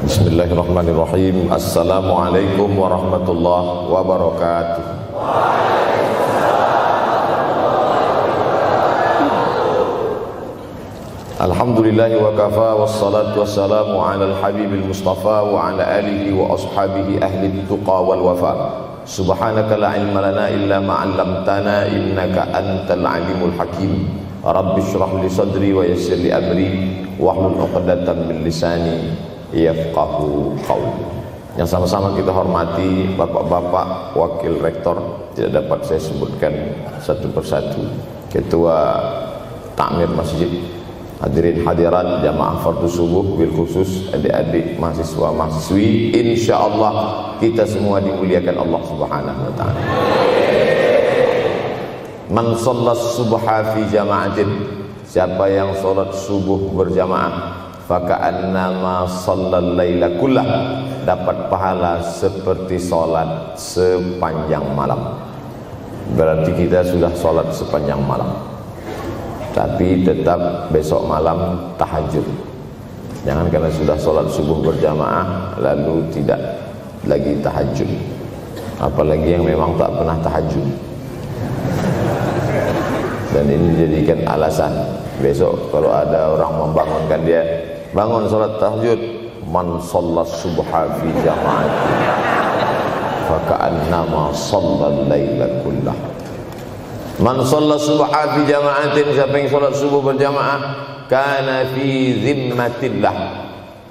Bismillahirrahmanirrahim. Assalamualaikum warahmatullahi wabarakatuh. Alhamdulillahi wa kafa, wassalatu wassalamu ala al-habibil mustafa wa ala alihi wa ashabihi ahli tuqa wal wafa. Subhanaka la ilma lana illa ma 'allamtana innaka antal alimul hakim. Rabbi shrah li sadri wa yassir li amri wahlul 'uqdatam min lisani yafqahu qawli. Yang sama-sama kita hormati bapak-bapak wakil rektor, tidak dapat saya sebutkan satu persatu, ketua takmir masjid, hadirin hadirat jamaah fardu subuh, bil khusus adik-adik mahasiswa mahasiswi, insyaallah kita semua dimuliakan Allah Subhanahu wa taala. Man shallas subha fi jama'atin, siapa yang salat subuh berjamaah, faka'annama shallal laila kullah, dapat pahala seperti salat sepanjang malam. Berarti kita sudah salat sepanjang malam, tapi tetap besok malam tahajud. Jangan karena sudah sholat subuh berjamaah lalu tidak lagi tahajud. Apalagi yang memang tak pernah tahajud, dan ini dijadikan alasan. Besok kalau ada orang membangunkan dia, bangun sholat tahajud, man shallas subha fi jama'atin faka'annama shallal laila kullah. Man shalla subha fi jama'atin, siapa yang salat subuh berjamaah, kana fi zimmatillah.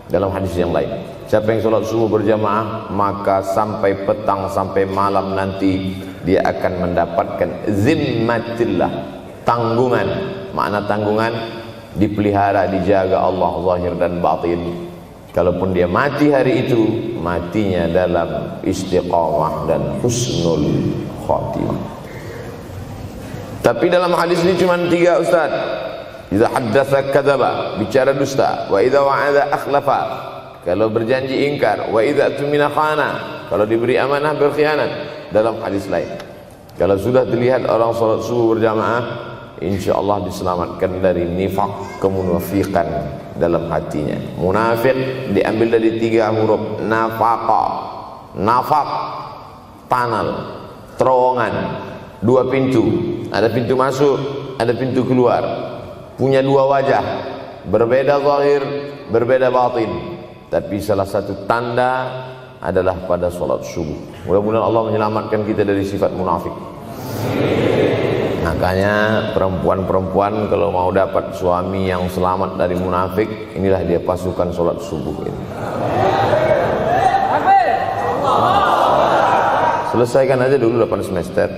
Dalam hadis yang lain, siapa yang salat subuh berjamaah, maka sampai petang sampai malam nanti dia akan mendapatkan zimmatillah, tanggungan. Makna tanggungan, dipelihara, dijaga Allah zahir dan batin. Kalaupun dia mati hari itu, matinya dalam istiqamah dan husnul khatimah. Tapi dalam hadis ini cuma 3 Ustaz. Idza haddatsa kadzaba, bicara dusta, wa idza wa'ada akhlafa, kalau berjanji ingkar, wa idza tumina khana, kalau diberi amanah berkhianat. Dalam hadis lain, kalau sudah terlihat orang salat subuh berjamaah, insyaallah diselamatkan dari nifaq, kemunafikan dalam hatinya. Munafik diambil dari 3 huruf, nafaqa. Nafaq, panal, terowongan, 2 pintu, ada pintu masuk, ada pintu keluar, punya 2 wajah, berbeda zahir, berbeda batin. Tapi salah satu tanda adalah pada salat subuh. Mudah-mudahan Allah menyelamatkan kita dari sifat munafik. Makanya perempuan-perempuan kalau mau dapat suami yang selamat dari munafik, inilah dia pasukan salat subuh ini. Selesaikan aja dulu 8 semester.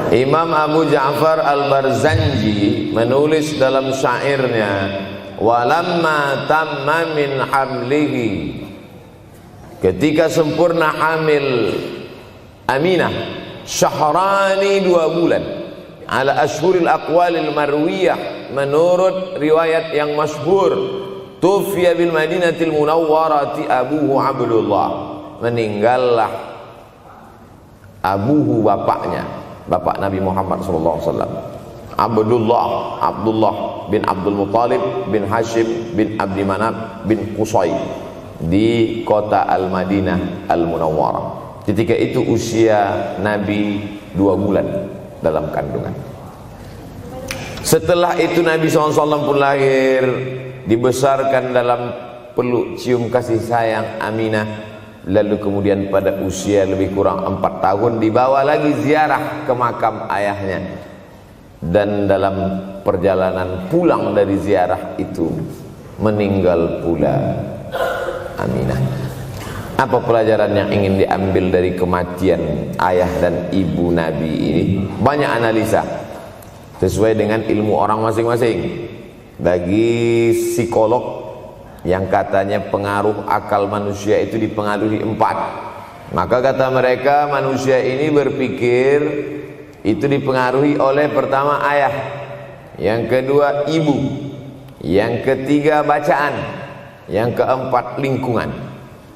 Imam Abu Ja'far Al-Barzanji menulis dalam syairnya, walamma tamma min hamlihi, ketika sempurna hamil Aminah, syahrani 2 bulan, ala ashhuril aqwalil marwiyah, menurut riwayat yang masyhur, tufiya bil madinatil munawwarati abuhu Abdullah, meninggallah abuhu, bapaknya, bapak Nabi Muhammad SAW, Abdullah bin Abdul Muttalib bin Hashim bin Abdi Manaf bin Qusay, di kota Al-Madinah Al-Munawwarah. Ketika itu usia Nabi 2 bulan dalam kandungan. Setelah itu Nabi SAW pun lahir, dibesarkan dalam peluk cium kasih sayang Aminah. Lalu kemudian pada usia lebih kurang 4 tahun dibawa lagi ziarah ke makam ayahnya. Dan dalam perjalanan pulang dari ziarah itu meninggal pula Aminah. Apa pelajaran yang ingin diambil dari kematian ayah dan ibu Nabi ini? Banyak analisa sesuai dengan ilmu orang masing-masing. Bagi psikolog yang katanya pengaruh akal manusia itu dipengaruhi 4, maka kata mereka manusia ini berpikir itu dipengaruhi oleh pertama ayah, yang kedua ibu, yang ketiga bacaan, yang keempat lingkungan.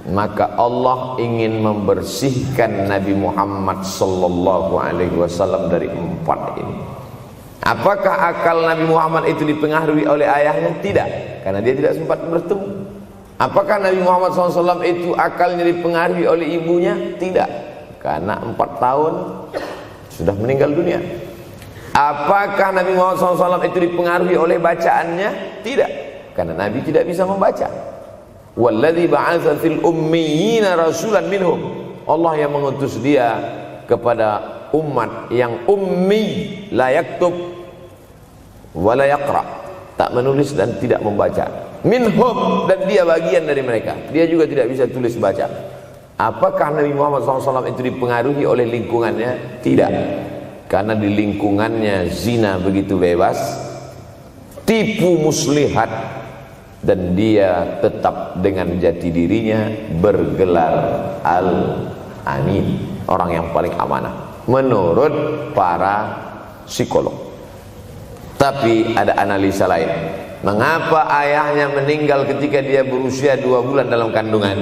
Maka Allah ingin membersihkan Nabi Muhammad sallallahu alaihi wasallam dari 4 ini. Apakah akal Nabi Muhammad itu dipengaruhi oleh ayahnya? Tidak, karena dia tidak sempat bertemu. Apakah Nabi Muhammad SAW itu akalnya dipengaruhi oleh ibunya? Tidak, karena 4 tahun sudah meninggal dunia. Apakah Nabi Muhammad SAW itu dipengaruhi oleh bacaannya? Tidak, karena Nabi tidak bisa membaca. Walladzi ba'atsa fil ummiyina rasulan minhum. Allah yang mengutus dia kepada umat yang ummi, la yaktub wa la yaqra, tak menulis dan tidak membaca. Minhum, dan dia bagian dari mereka. Dia juga tidak bisa tulis baca. Apakah Nabi Muhammad SAW itu dipengaruhi oleh lingkungannya? Tidak, karena di lingkungannya zina begitu bebas, tipu muslihat, dan dia tetap dengan jati dirinya bergelar Al-Amin, orang yang paling amanah menurut para psikolog. Tapi ada analisa lain. Mengapa ayahnya meninggal ketika dia berusia 2 bulan dalam kandungan,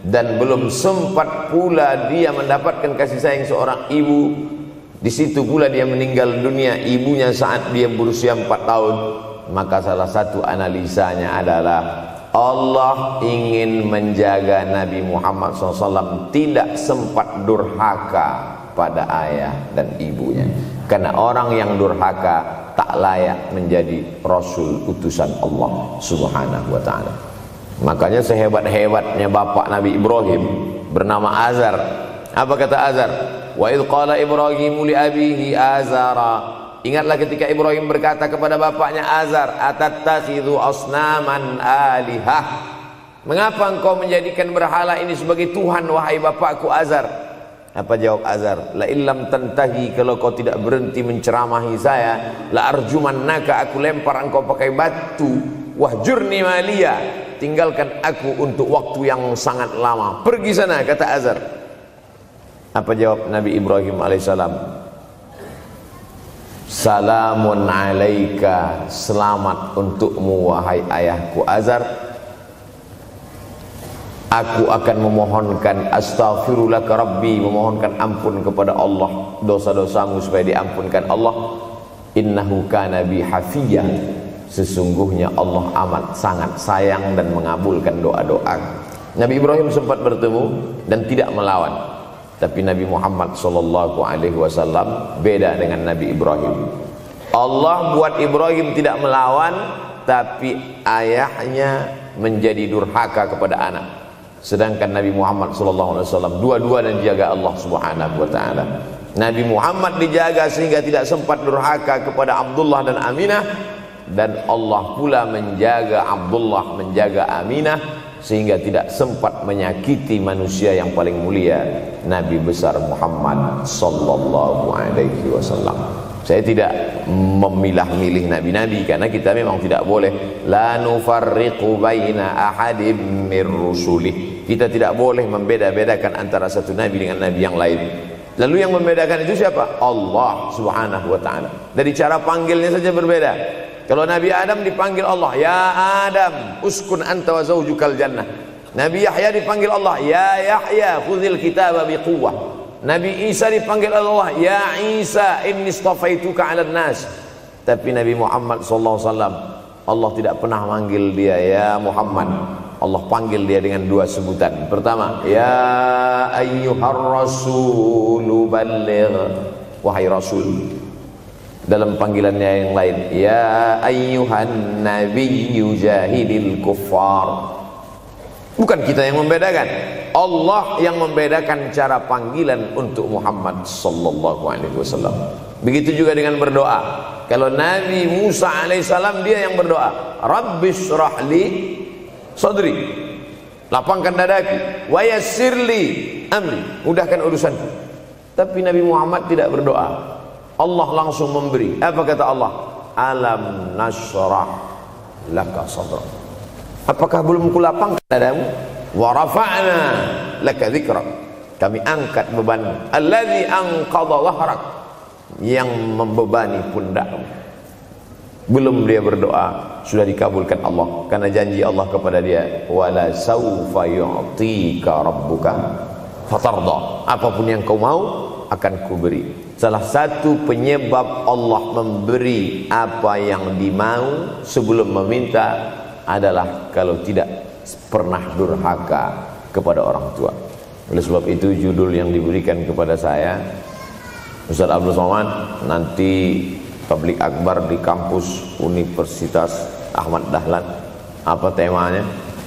dan belum sempat pula dia mendapatkan kasih sayang seorang ibu? Di situ pula dia meninggal dunia, ibunya saat dia berusia 4 tahun. Maka salah satu analisanya adalah Allah ingin menjaga Nabi Muhammad SAW tidak sempat durhaka pada ayah dan ibunya, karena orang yang durhaka tak layak menjadi Rasul utusan Allah Subhanahu wa ta'ala. Makanya sehebat-hebatnya bapak Nabi Ibrahim bernama Azar. Apa kata Azar? Wa idh qala Ibrahimu li abihi Azara. Ingatlah ketika Ibrahim berkata kepada bapaknya Azar, atattakhidhu asnaman alihah. Mengapa engkau menjadikan berhala ini sebagai Tuhan, wahai bapakku Azar? Apa jawab Azar? La illam tantahi, kalau kau tidak berhenti menceramahi saya, la arjumannaka, aku lempar engkau pakai batu. Wahjurni maliya, tinggalkan aku untuk waktu yang sangat lama. Pergi sana, kata Azar. Apa jawab Nabi Ibrahim alaihissalam? Salamun alaika, selamat untukmu wahai ayahku Azar. Aku akan memohonkan astaghfirulaka rabbi, memohonkan ampun kepada Allah dosa-dosamu supaya diampunkan Allah. Innahu kana bi hafiyya, sesungguhnya Allah amat sangat sayang dan mengabulkan doa-doa. Nabi Ibrahim sempat bertemu dan tidak melawan. Tapi Nabi Muhammad SAW beda dengan Nabi Ibrahim. Allah buat Ibrahim tidak melawan, tapi ayahnya menjadi durhaka kepada anak. Sedangkan Nabi Muhammad SAW dua-dua dan dijaga Allah Subhanahu wa ta'ala. Nabi Muhammad dijaga sehingga tidak sempat durhaka kepada Abdullah dan Aminah, dan Allah pula menjaga Abdullah, menjaga Aminah, sehingga tidak sempat menyakiti manusia yang paling mulia, Nabi besar Muhammad sallallahu alaihi wasallam. Saya tidak memilah-milih nabi-nabi, karena kita memang tidak boleh la nufarriqu baina ahadim mir rusulih. Kita tidak boleh membeda-bedakan antara satu nabi dengan nabi yang lain. Lalu yang membedakan itu siapa? Allah Subhanahu wa ta'ala. Dari cara panggilnya saja berbeda. Kalau Nabi Adam dipanggil Allah, ya Adam uskun anta wa zawjukal jannah. Nabi Yahya dipanggil Allah, ya Yahya khudhil kitaba biquwwah. Nabi Isa dipanggil Allah, ya Isa inni istafaituka 'alan nas. Tapi Nabi Muhammad sallallahu alaihi wasallam, Allah tidak pernah manggil dia ya Muhammad. Allah panggil dia dengan 2 sebutan. Pertama, ya ayyuhar rasulu balligh, wahai rasul. Dalam panggilannya yang lain, ya ayyuhan nabiyyu jahidil kuffar. Bukan kita yang membedakan, Allah yang membedakan cara panggilan untuk Muhammad sallallahu alaihi wasallam. Begitu juga dengan berdoa. Kalau Nabi Musa alaihissalam, dia yang berdoa, Rabbis shrahli sadri, lapangkan dadaku, wa yassirli amri, mudahkan urusanku. Tapi Nabi Muhammad tidak berdoa, Allah langsung memberi. Apa kata Allah? Alam nashrah laka sadrak. Apakah belum kulapangkan dadamu? Wa rafa'na laka dzikrak, kami angkat beban. Alladzi anqadha dhahrak, yang membebani pundakmu. Belum dia berdoa, sudah dikabulkan Allah, karena janji Allah kepada dia, wala saufa yu'tika rabbuka fatarda. Apapun yang kau mau, akan kuberi. Salah satu penyebab Allah memberi apa yang dimau sebelum meminta adalah kalau tidak pernah durhaka kepada orang tua. Oleh sebab itu judul yang diberikan kepada saya, Ustaz Abdul Somad, nanti tablik akbar di kampus Universitas Ahmad Dahlan. Apa temanya?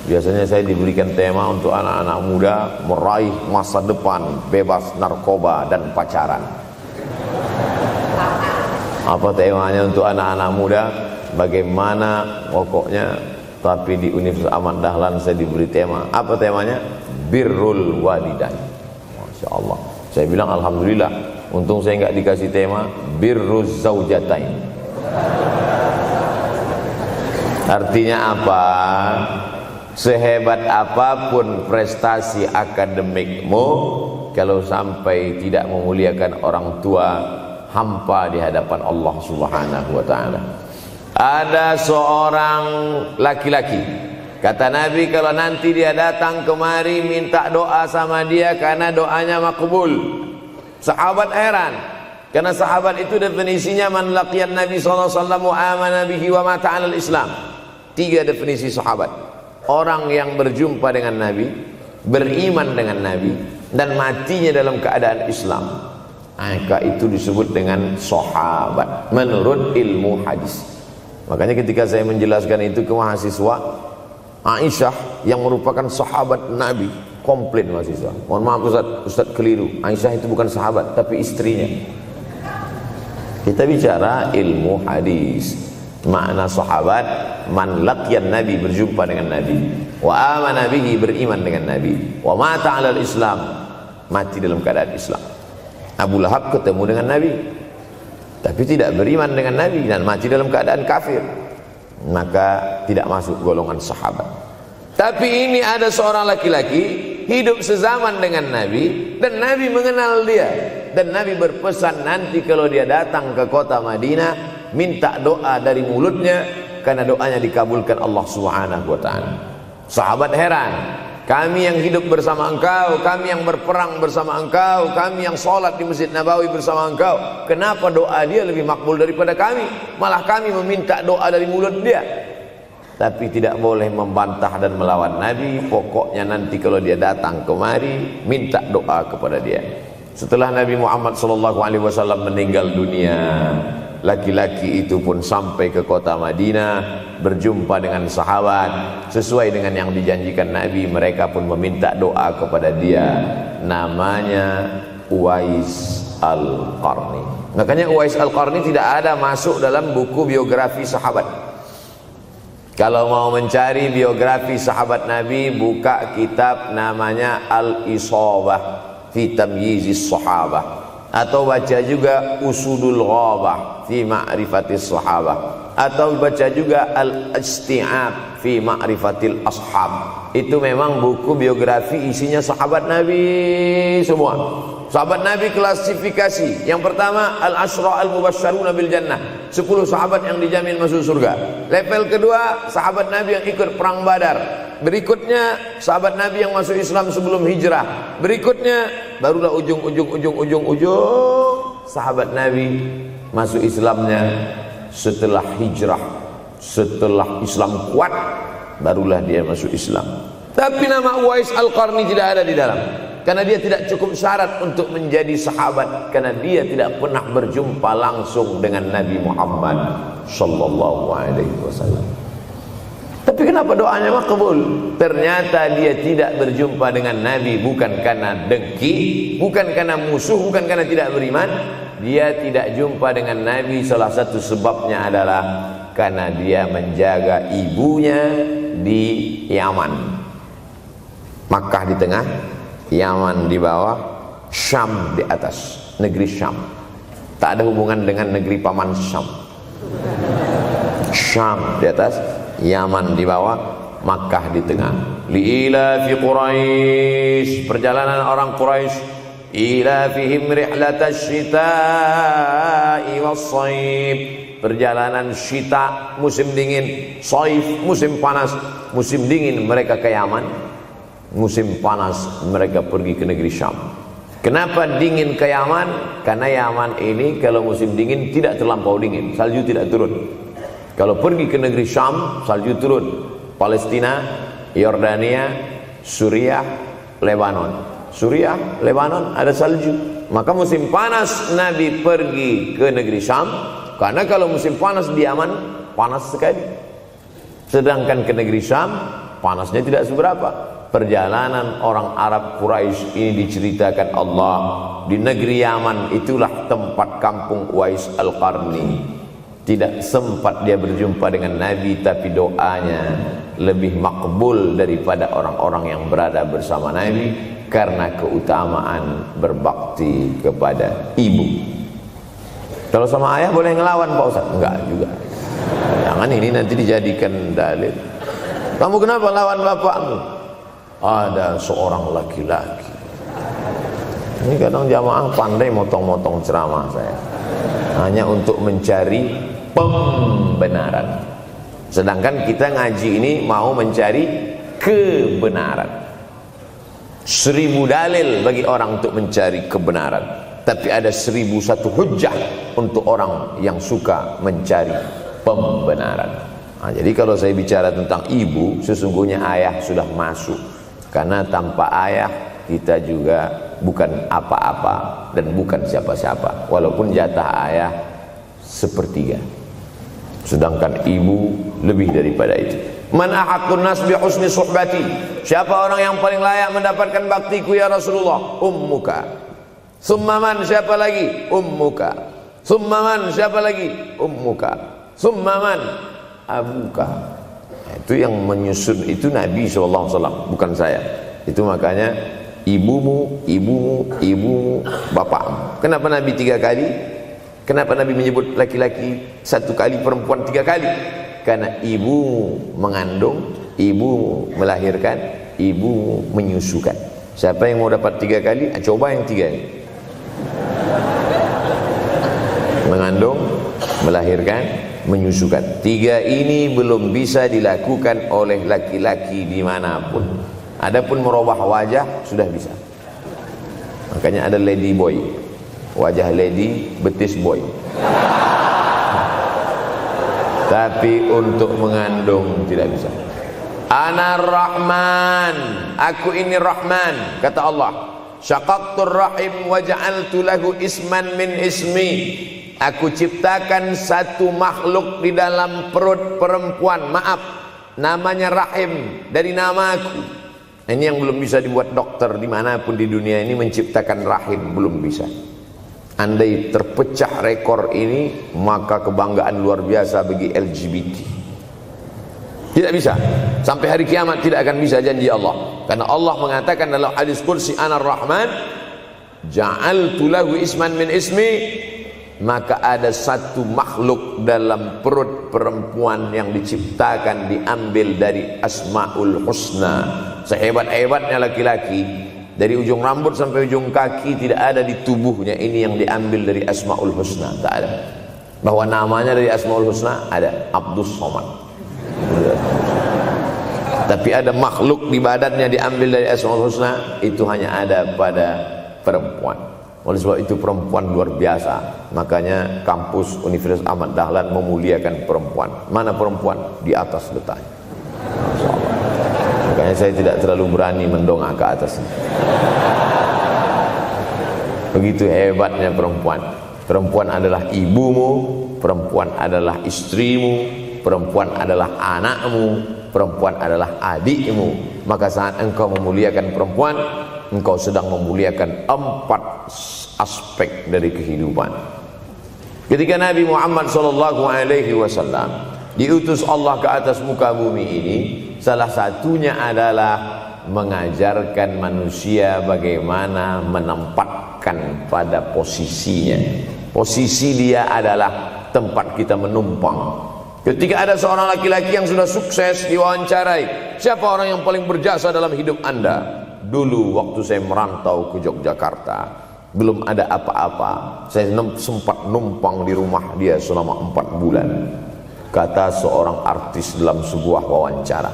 Biasanya saya diberikan tema untuk anak-anak muda meraih masa depan bebas narkoba dan pacaran. Apa temanya untuk anak-anak muda? Bagaimana pokoknya. Tapi di Universitas Ahmad Dahlan saya diberi tema. Apa temanya? Birrul walidain. Masya Allah. Saya bilang alhamdulillah, untung saya nggak dikasih tema birruz zaujatain. Artinya apa? Sehebat apapun prestasi akademikmu, kalau sampai tidak memuliakan orang tua, hampa di hadapan Allah Subhanahu wa taala. Ada seorang laki-laki, kata Nabi, kalau nanti dia datang kemari minta doa sama dia karena doanya makbul. Sahabat heran, karena sahabat itu definisinya man laqiyan Nabi sallallahu alaihi wasallam wa amana bihi wa mata 'alal Islam. 3 definisi sahabat. Orang yang berjumpa dengan Nabi, beriman dengan Nabi, dan matinya dalam keadaan Islam, maka itu disebut dengan sahabat menurut ilmu hadis. Makanya ketika saya menjelaskan itu ke mahasiswa, Aisyah yang merupakan sahabat Nabi, komplain mahasiswa, mohon maaf Ustaz keliru, Aisyah itu bukan sahabat tapi istrinya. Kita bicara ilmu hadis. Makna sahabat, man laqiyan Nabi, berjumpa dengan Nabi, wa amana bihi, beriman dengan Nabi, wa mata 'alal Islam, mati dalam keadaan Islam. Abu Lahab ketemu dengan Nabi tapi tidak beriman dengan Nabi dan mati dalam keadaan kafir, maka tidak masuk golongan sahabat. Tapi ini ada seorang laki-laki hidup sezaman dengan Nabi dan Nabi mengenal dia, dan Nabi berpesan nanti kalau dia datang ke kota Madinah minta doa dari mulutnya karena doanya dikabulkan Allah Subhanahu wa taala. Sahabat heran, kami yang hidup bersama engkau, kami yang berperang bersama engkau, kami yang sholat di Masjid Nabawi bersama engkau, kenapa doa dia lebih makbul daripada kami? Malah kami meminta doa dari mulut dia. Tapi tidak boleh membantah dan melawan Nabi. Pokoknya nanti kalau dia datang kemari minta doa kepada dia. Setelah Nabi Muhammad SAW meninggal dunia, laki-laki itu pun sampai ke kota Madinah, berjumpa dengan sahabat. Sesuai dengan yang dijanjikan Nabi, mereka pun meminta doa kepada dia. Namanya Uwais Al-Qarni. Makanya Uwais Al-Qarni tidak ada masuk dalam buku biografi sahabat. Kalau mau mencari biografi sahabat Nabi, buka kitab namanya Al-Isabah fi Tamyizis Sahabah, atau baca juga Usudul Ghabah fi Ma'rifatis Sahabah, atau baca juga Al-Isti'ab fi Ma'rifatil Ashab. Itu memang buku biografi isinya sahabat Nabi semua. Sahabat Nabi klasifikasi. Yang pertama, Al-Ashra Al-Mubashsharuna bil Jannah, 10 sahabat yang dijamin masuk surga. Level kedua, sahabat Nabi yang ikut perang Badar. Berikutnya, sahabat Nabi yang masuk Islam sebelum hijrah. Berikutnya, barulah ujung sahabat Nabi masuk Islamnya setelah hijrah, setelah Islam kuat, barulah dia masuk Islam. Tapi nama Uwais Al-Qarni tidak ada di dalam, karena dia tidak cukup syarat untuk menjadi sahabat, karena dia tidak pernah berjumpa langsung dengan Nabi Muhammad sallallahu alaihi wasallam. Tapi kenapa doanya makbul? Ternyata dia tidak berjumpa dengan Nabi bukan karena dengki, bukan karena musuh, bukan karena tidak beriman. Dia tidak jumpa dengan Nabi, salah satu sebabnya adalah karena dia menjaga ibunya di Yaman. Makkah di tengah, Yaman di bawah, Syam di atas, negeri Syam. Tak ada hubungan dengan negeri paman Syam. Syam di atas, Yaman di bawah, Makkah di tengah. Liila fi Quraisy, perjalanan orang Quraisy. Ila fihim rihlatash shita'i was-shaib, perjalanan syita musim dingin, shaif musim panas. Musim dingin mereka ke Yaman, musim panas mereka pergi ke negeri Syam. Kenapa dingin ke Yaman? Karena Yaman ini kalau musim dingin tidak terlampau dingin, salju tidak turun. Kalau pergi ke negeri Syam, salju turun. Palestina, Yordania, Suriah, Lebanon. Suriah, Lebanon ada salju. Maka musim panas Nabi pergi ke negeri Syam, karena kalau musim panas di Yaman panas sekali. Sedangkan ke negeri Syam panasnya tidak seberapa. Perjalanan orang Arab Quraisy ini diceritakan Allah, di negeri Yaman itulah tempat kampung Uwais Al-Qarni. Tidak sempat dia berjumpa dengan Nabi, tapi doanya lebih makbul daripada orang-orang yang berada bersama Nabi, karena keutamaan berbakti kepada ibu. Kalau sama ayah boleh ngelawan Pak Ustaz? Enggak juga. Jangan ini nanti dijadikan dalil. Kamu kenapa lawan bapakmu? Ada seorang laki-laki. Ini kadang jamaah pandai motong-motong ceramah saya, hanya untuk mencari pembenaran. Sedangkan kita ngaji ini mau mencari kebenaran. 1000 dalil bagi orang untuk mencari kebenaran, tapi ada 1001 hujjah untuk orang yang suka mencari pembenaran. Nah, jadi kalau saya bicara tentang ibu, sesungguhnya ayah sudah masuk. Karena tanpa ayah kita juga bukan apa-apa dan bukan siapa-siapa. Walaupun jatah ayah sepertiga, sedangkan ibu lebih daripada itu. Man ahaqqun nas bi husni suhbati. Siapa orang yang paling layak mendapatkan baktiku ya Rasulullah? Ummuka. Summa man, siapa lagi? Ummuka. Summa man, siapa lagi? Ummuka. Summa man, abuka. Itu yang menyusun itu Nabi SAW, bukan saya. Itu makanya ibumu, ibumu, ibumu, bapakmu. Kenapa Nabi 3 kali? Kenapa Nabi menyebut laki-laki 1 kali, perempuan 3 kali? Karena ibumu mengandung, ibumu melahirkan, ibumu menyusukan. Siapa yang mau dapat 3 kali? Coba yang 3 ini. Mengandung, melahirkan, menyusukan. 3 ini belum bisa dilakukan oleh laki-laki dimanapun. Adapun merubah wajah sudah bisa. Makanya ada lady boy, wajah lady, betis boy. Tapi untuk mengandung tidak bisa. Ana Rahman, aku ini Rahman, kata Allah. Syaqaqtur rahim wa ja'altu lahu isman min ismi. Aku ciptakan satu makhluk di dalam perut perempuan, maaf, namanya rahim, dari namaku. Ini yang belum bisa dibuat dokter dimanapun di dunia ini, menciptakan rahim, belum bisa. Andai terpecah rekor ini, maka kebanggaan luar biasa bagi LGBT. Tidak bisa, sampai hari kiamat tidak akan bisa, janji Allah. Karena Allah mengatakan dalam hadis qudsi, Ana Rahman ja'altu lahu isman min ismi. Maka ada satu makhluk dalam perut perempuan yang diciptakan, diambil dari Asmaul Husna. Sehebat-hebatnya laki-laki, dari ujung rambut sampai ujung kaki tidak ada di tubuhnya ini yang diambil dari Asmaul Husna, tak ada. Bahwa namanya dari Asmaul Husna ada, Abdus Somad. Tapi ada makhluk di badannya diambil dari Asmaul Husna, itu hanya ada pada perempuan. Oleh sebab itu perempuan luar biasa. Makanya kampus Universitas Ahmad Dahlan memuliakan perempuan. Mana perempuan? Di atas letaknya. Makanya saya tidak terlalu berani mendongak ke atas. Begitu hebatnya perempuan. Perempuan adalah ibumu, perempuan adalah istrimu, perempuan adalah anakmu, perempuan adalah adikmu. Maka saat engkau memuliakan perempuan, engkau sedang memuliakan 4 aspek dari kehidupan. Ketika Nabi Muhammad SAW diutus Allah ke atas muka bumi ini, salah satunya adalah mengajarkan manusia bagaimana menempatkan pada posisinya. Posisi dia adalah tempat kita menumpang. Ketika ada seorang laki-laki yang sudah sukses diwawancarai, siapa orang yang paling berjasa dalam hidup Anda? Dulu waktu saya merantau ke Yogyakarta, belum ada apa-apa, saya sempat numpang di rumah dia selama 4 bulan. Kata seorang artis dalam sebuah wawancara,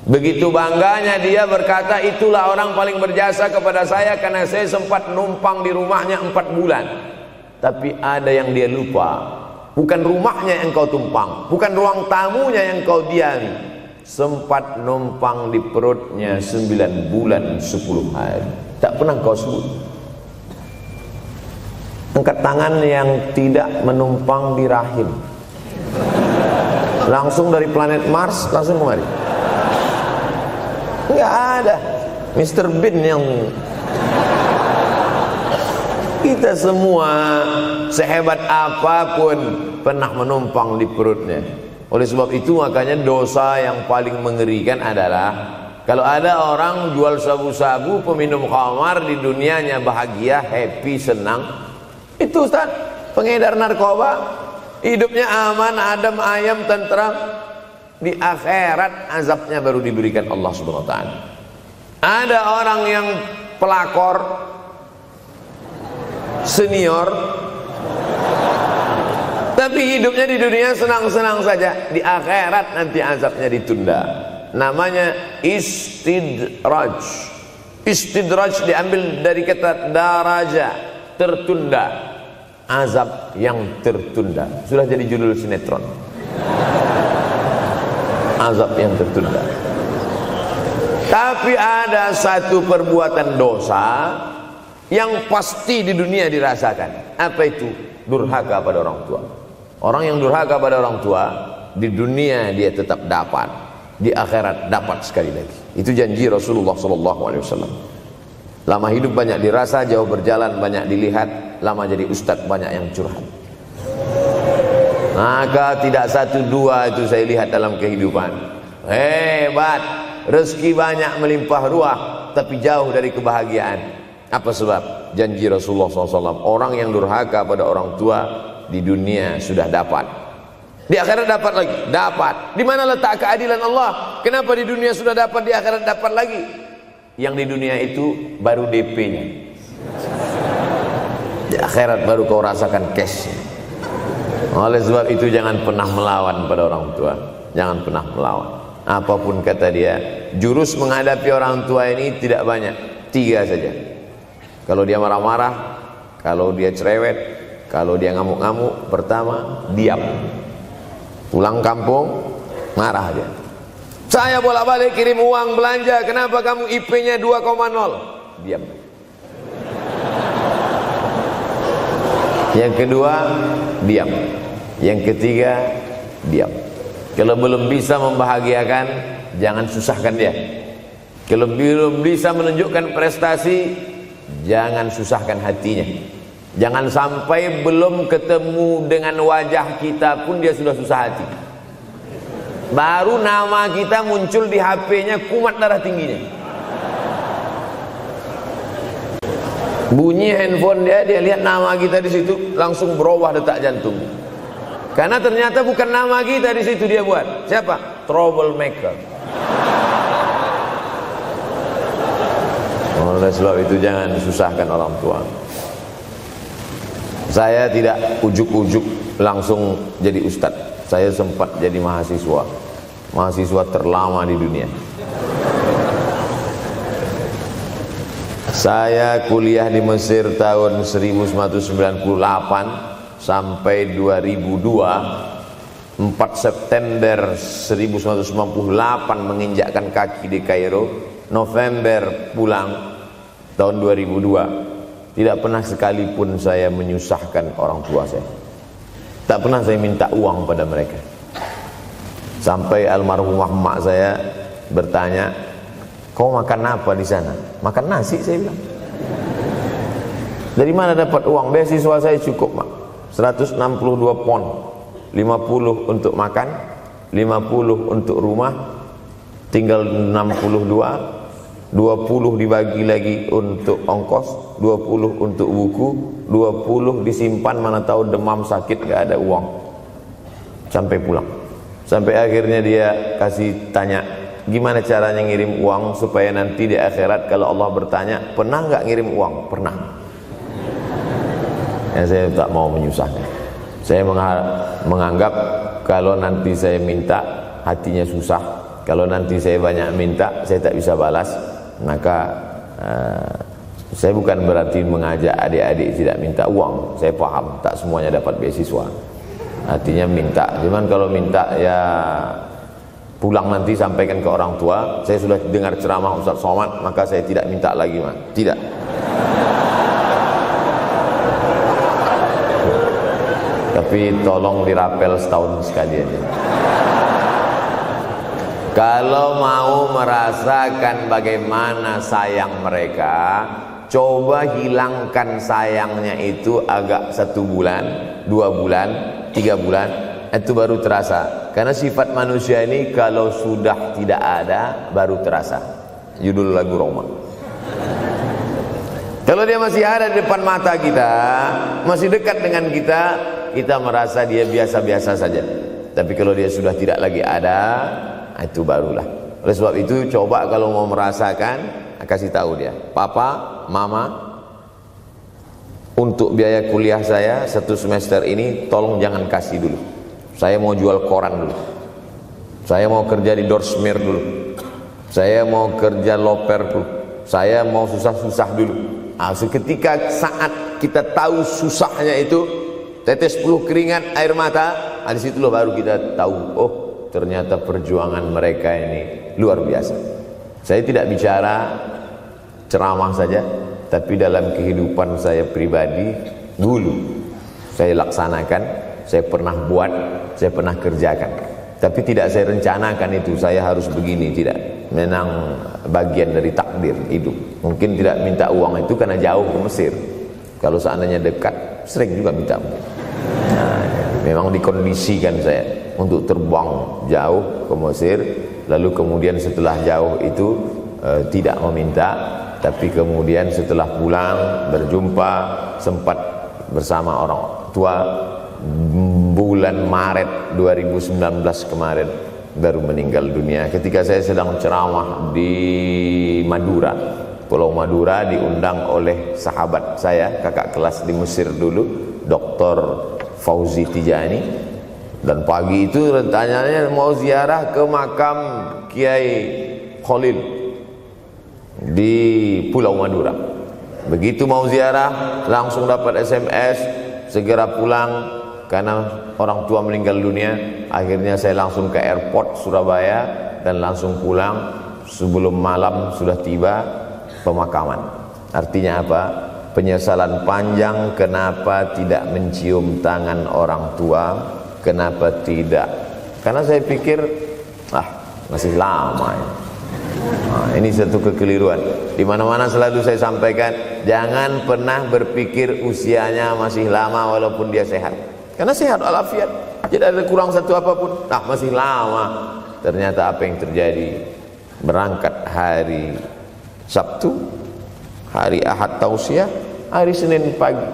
Begitu bangganya dia berkata, itulah orang paling berjasa kepada saya karena saya sempat numpang di rumahnya 4 bulan. Tapi ada yang dia lupa, bukan rumahnya yang kau tumpang, bukan ruang tamunya yang kau diami, sempat numpang di perutnya 9 bulan 10 hari. Tak pernah kau sebut. Angkat tangan yang tidak menumpang di rahim, langsung dari planet Mars langsung kemari. Enggak ada. Mr. Bean yang kita semua sehebat apapun pernah menumpang di perutnya. Oleh sebab itu makanya dosa yang paling mengerikan adalah kalau ada orang jual sabu-sabu, peminum khamar, di dunianya bahagia, happy, senang. Itu Ustaz, pengedar narkoba, hidupnya aman, adem, ayam, tentram. Di akhirat azabnya baru diberikan Allah Subhanahu wa taala. Ada orang yang pelakor senior tapi hidupnya di dunia senang-senang saja, di akhirat nanti azabnya ditunda. Namanya istidraj. Istidraj diambil dari kata daraja, tertunda. Azab yang tertunda. Sudah jadi judul sinetron. Azab yang tertunda. Tapi ada satu perbuatan dosa yang pasti di dunia dirasakan. Apa itu? Durhaka pada orang tua. Orang yang durhaka pada orang tua, di dunia dia tetap dapat, di akhirat dapat sekali lagi. Itu janji Rasulullah SAW. Lama hidup banyak dirasa, jauh berjalan banyak dilihat, lama jadi ustadz banyak yang curhat. Maka tidak 1 2 itu saya lihat dalam kehidupan. Hebat, rezeki banyak melimpah ruah, tapi jauh dari kebahagiaan. Apa sebab? Janji Rasulullah SAW. Orang yang durhaka pada orang tua di dunia sudah dapat, di akhirat dapat lagi. Dapat. Di mana letak keadilan Allah? Kenapa di dunia sudah dapat, di akhirat dapat lagi? Yang di dunia itu baru DP-nya, di akhirat baru kau rasakan cash-nya. Oleh sebab itu jangan pernah melawan pada orang tua. Jangan pernah melawan. Apapun kata dia, jurus menghadapi orang tua ini tidak banyak, 3 saja. Kalau dia marah-marah, kalau dia cerewet, kalau dia ngamuk-ngamuk, pertama diam. Pulang kampung marah aja. Saya bolak-balik kirim uang belanja, kenapa kamu IP-nya 2,0? Diam. Yang kedua, diam. Yang ketiga, diam. Kalau belum bisa membahagiakan, jangan susahkan dia. Kalau belum bisa menunjukkan prestasi, jangan susahkan hatinya. Jangan sampai belum ketemu dengan wajah kita pun dia sudah susah hati. Baru nama kita muncul di HP-nya, kumat darah tingginya. Bunyi handphone dia lihat nama kita di situ, langsung berubah detak jantung. Karena ternyata bukan nama kita di situ dia buat. Siapa? Troublemaker. Oleh sebab itu jangan susahkan orang tua. Saya tidak ujuk-ujuk langsung jadi ustadz. Saya sempat jadi mahasiswa terlama di dunia. Saya kuliah di Mesir tahun 1998 sampai 2002. 4 September 1998 menginjakkan kaki di Kairo. November pulang tahun 2002. Tidak pernah sekalipun saya menyusahkan orang tua saya. Tak pernah saya minta uang pada mereka. Sampai almarhumah emak saya bertanya, kau makan apa di sana? Makan nasi, saya bilang. Dari mana dapat uang? Beasiswa saya cukup, Mak. 162 pon. 50 untuk makan, 50 untuk rumah, tinggal 62. 20 dibagi lagi untuk ongkos, 20 untuk buku, 20 disimpan, mana tahu demam sakit gak ada uang. Sampai pulang. Sampai akhirnya dia kasih tanya, gimana caranya ngirim uang supaya nanti di akhirat kalau Allah bertanya, pernah gak ngirim uang? Pernah. Ya, saya tak mau menyusahkan. Saya menganggap kalau nanti saya minta hatinya susah, kalau nanti saya banyak minta, saya tak bisa balas, maka saya bukan berarti mengajak adik-adik tidak minta uang. Saya paham, tak semuanya dapat beasiswa. Artinya minta, cuman kalau minta ya pulang nanti sampaikan ke orang tua, saya sudah dengar ceramah Ustaz Somad, maka saya tidak minta lagi, man. Tidak. Tapi tolong dirapel setahun sekali aja. Kalau mau merasakan bagaimana sayang mereka, coba hilangkan sayangnya itu agak 1 bulan, 2 bulan, 3 bulan, itu baru terasa. Karena sifat manusia ini kalau sudah tidak ada baru terasa. Judul lagu Roma. Kalau dia masih ada di depan mata kita, masih dekat dengan kita, kita merasa dia biasa-biasa saja. Tapi kalau dia sudah tidak lagi ada, itu barulah. Oleh sebab itu coba kalau mau merasakan, kasih tahu dia, papa, mama, untuk biaya kuliah saya 1 semester ini tolong jangan kasih dulu. Saya mau jual koran dulu. Saya mau kerja di Dorsmir dulu. Saya mau kerja loper dulu. Saya mau susah-susah dulu. Seketika saat kita tahu susahnya itu, tetes peluh keringat, air mata, di situ loh baru kita tahu, oh ternyata perjuangan mereka ini luar biasa. Saya tidak bicara ceramah saja, tapi dalam kehidupan saya pribadi dulu saya laksanakan, saya pernah buat, saya pernah kerjakan. Tapi tidak saya rencanakan itu, saya harus begini, tidak. Memang bagian dari takdir hidup. Mungkin tidak minta uang itu karena jauh ke Mesir. Kalau seandainya dekat, sering juga minta. Nah, memang dikondisikan saya untuk terbang jauh ke Mesir, lalu kemudian setelah jauh itu tidak meminta, tapi kemudian setelah pulang berjumpa, sempat bersama orang tua. Bulan Maret 2019 kemarin baru meninggal dunia ketika saya sedang ceramah di Madura, Pulau Madura, diundang oleh sahabat saya, kakak kelas di Mesir dulu, Dr. Fauzi Tijani. Dan pagi itu rencananya mau ziarah ke makam Kiai Khalil di Pulau Madura. Begitu mau ziarah langsung dapat SMS segera pulang karena orang tua meninggal dunia. Akhirnya saya langsung ke airport Surabaya dan langsung pulang. Sebelum malam sudah tiba pemakaman. Artinya apa? Penyesalan panjang, kenapa tidak mencium tangan orang tua, kenapa tidak? Karena saya pikir masih lama ya. Nah, ini satu kekeliruan. Di mana-mana selalu saya sampaikan, jangan pernah berpikir usianya masih lama walaupun dia sehat. Karena sehat walafiat, tidak ada kurang satu apapun. Masih lama. Ternyata apa yang terjadi? Berangkat hari Sabtu, hari Ahad tausiah, hari Senin pagi,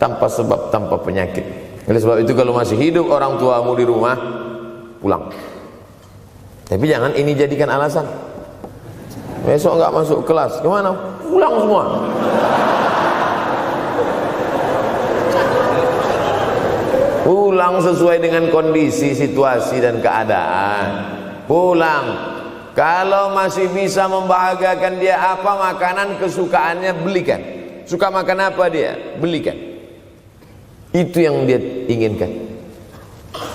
tanpa sebab, tanpa penyakit. Oleh sebab itu kalau masih hidup orang tuamu di rumah, pulang. Tapi jangan ini jadikan alasan. Besok enggak masuk kelas, kemana? Pulang semua. Pulang sesuai dengan kondisi, situasi dan keadaan. Pulang. Kalau masih bisa membahagiakan dia apa makanan kesukaannya, belikan. Suka makan apa dia? Belikan. Itu yang dia inginkan.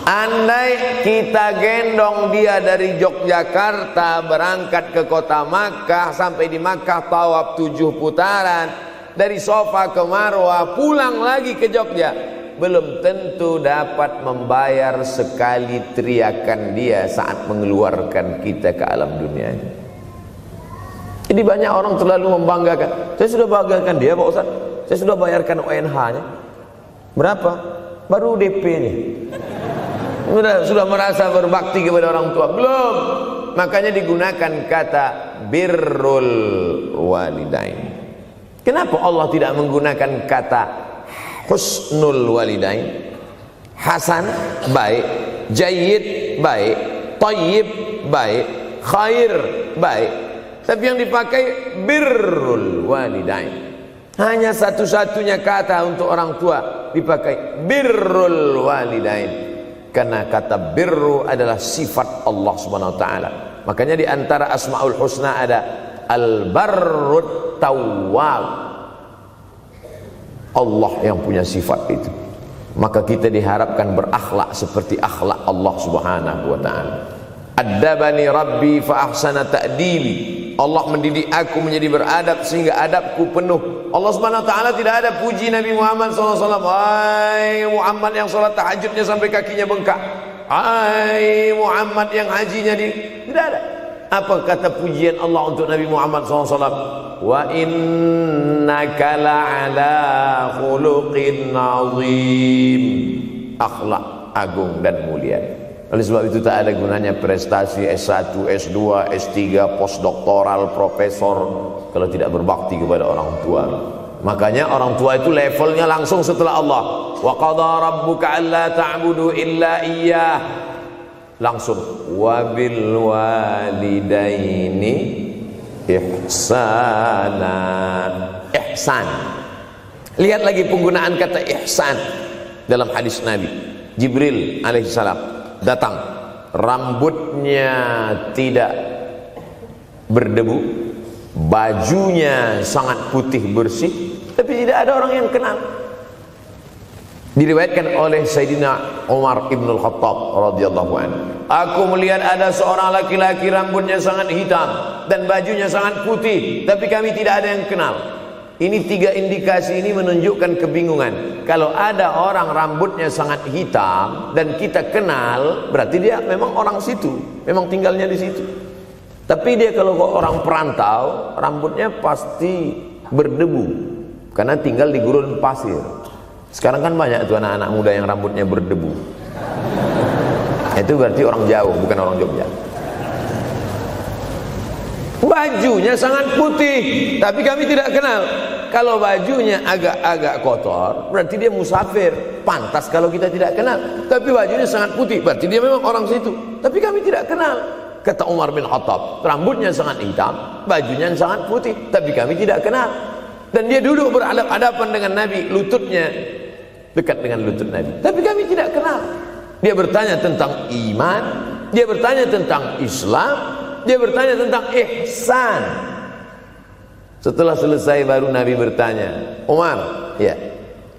Andai kita gendong dia dari Yogyakarta berangkat ke kota Makkah, sampai di Makkah tawaf 7 putaran, dari Safa ke Marwah, pulang lagi ke Jogja, belum tentu dapat membayar sekali teriakan dia saat mengeluarkan kita ke alam dunia ini. Jadi banyak orang terlalu membanggakan. Saya sudah banggakan dia Pak Ustaz, saya sudah bayarkan ONH-nya. Berapa? Baru DP-nya. Sudah merasa berbakti kepada orang tua? Belum. Makanya digunakan kata birrul walidain. Kenapa Allah tidak menggunakan kata husnul walidain? Hasan baik, jayyid baik, thayyib baik, khair baik. Tapi yang dipakai birrul walidain. Hanya satu-satunya kata untuk orang tua dipakai birrul walidain. Karena kata birru adalah sifat Allah Subhanahu wa taala. Makanya di antara Asmaul Husna ada Al-Barrut Tawwab. Allah yang punya sifat itu. Maka kita diharapkan berakhlak seperti akhlak Allah Subhanahu wa taala. Addabani Rabbi fa ahsana ta'dibi. Allah mendidik aku menjadi beradab sehingga adabku penuh. Allah Subhanahu wa taala tidak ada puji Nabi Muhammad SAW. Hai Muhammad yang salat tahajudnya sampai kakinya bengkak. Hai Muhammad yang hajinya tidak ada. Apa kata pujian Allah untuk Nabi Muhammad SAW? Wa innaka la'ala khuluqin azim. Akhlak agung dan mulia. Oleh sebab itu tak ada gunanya prestasi S1, S2, S3, postdoktoral, profesor kalau tidak berbakti kepada orang tua. Makanya orang tua itu levelnya langsung setelah Allah. Wa qadha rabbuka alla ta'budu illa iyyah. Langsung wa bil walidaini ihsana. Ihsan. Lihat lagi penggunaan kata ihsan dalam hadis Nabi. Jibril alaihissalam datang, rambutnya tidak berdebu, bajunya sangat putih bersih, tapi tidak ada orang yang kenal. Diriwayatkan oleh Sayyidina Umar ibn al-Khattab radhiyallahu anhu, aku melihat ada seorang laki-laki rambutnya sangat hitam dan bajunya sangat putih, tapi kami tidak ada yang kenal. Ini tiga indikasi ini menunjukkan kebingungan. Kalau ada orang rambutnya sangat hitam dan kita kenal, berarti dia memang orang situ, memang tinggalnya di situ. Tapi dia kalau orang perantau, rambutnya pasti berdebu karena tinggal di gurun pasir. Sekarang kan banyak tuh anak-anak muda yang rambutnya berdebu. Itu berarti orang jauh, bukan orang Jogja. Bajunya sangat putih, tapi kami tidak kenal. Kalau bajunya agak-agak kotor, berarti dia musafir. Pantas kalau kita tidak kenal. Tapi bajunya sangat putih, berarti dia memang orang situ. Tapi kami tidak kenal. Kata Umar bin Khattab, rambutnya sangat hitam, bajunya sangat putih, tapi kami tidak kenal. Dan dia duduk berhadapan dengan Nabi, lututnya dekat dengan lutut Nabi, tapi kami tidak kenal. Dia bertanya tentang iman, dia bertanya tentang Islam, dia bertanya tentang ihsan. Setelah selesai baru Nabi bertanya, Umar, ya,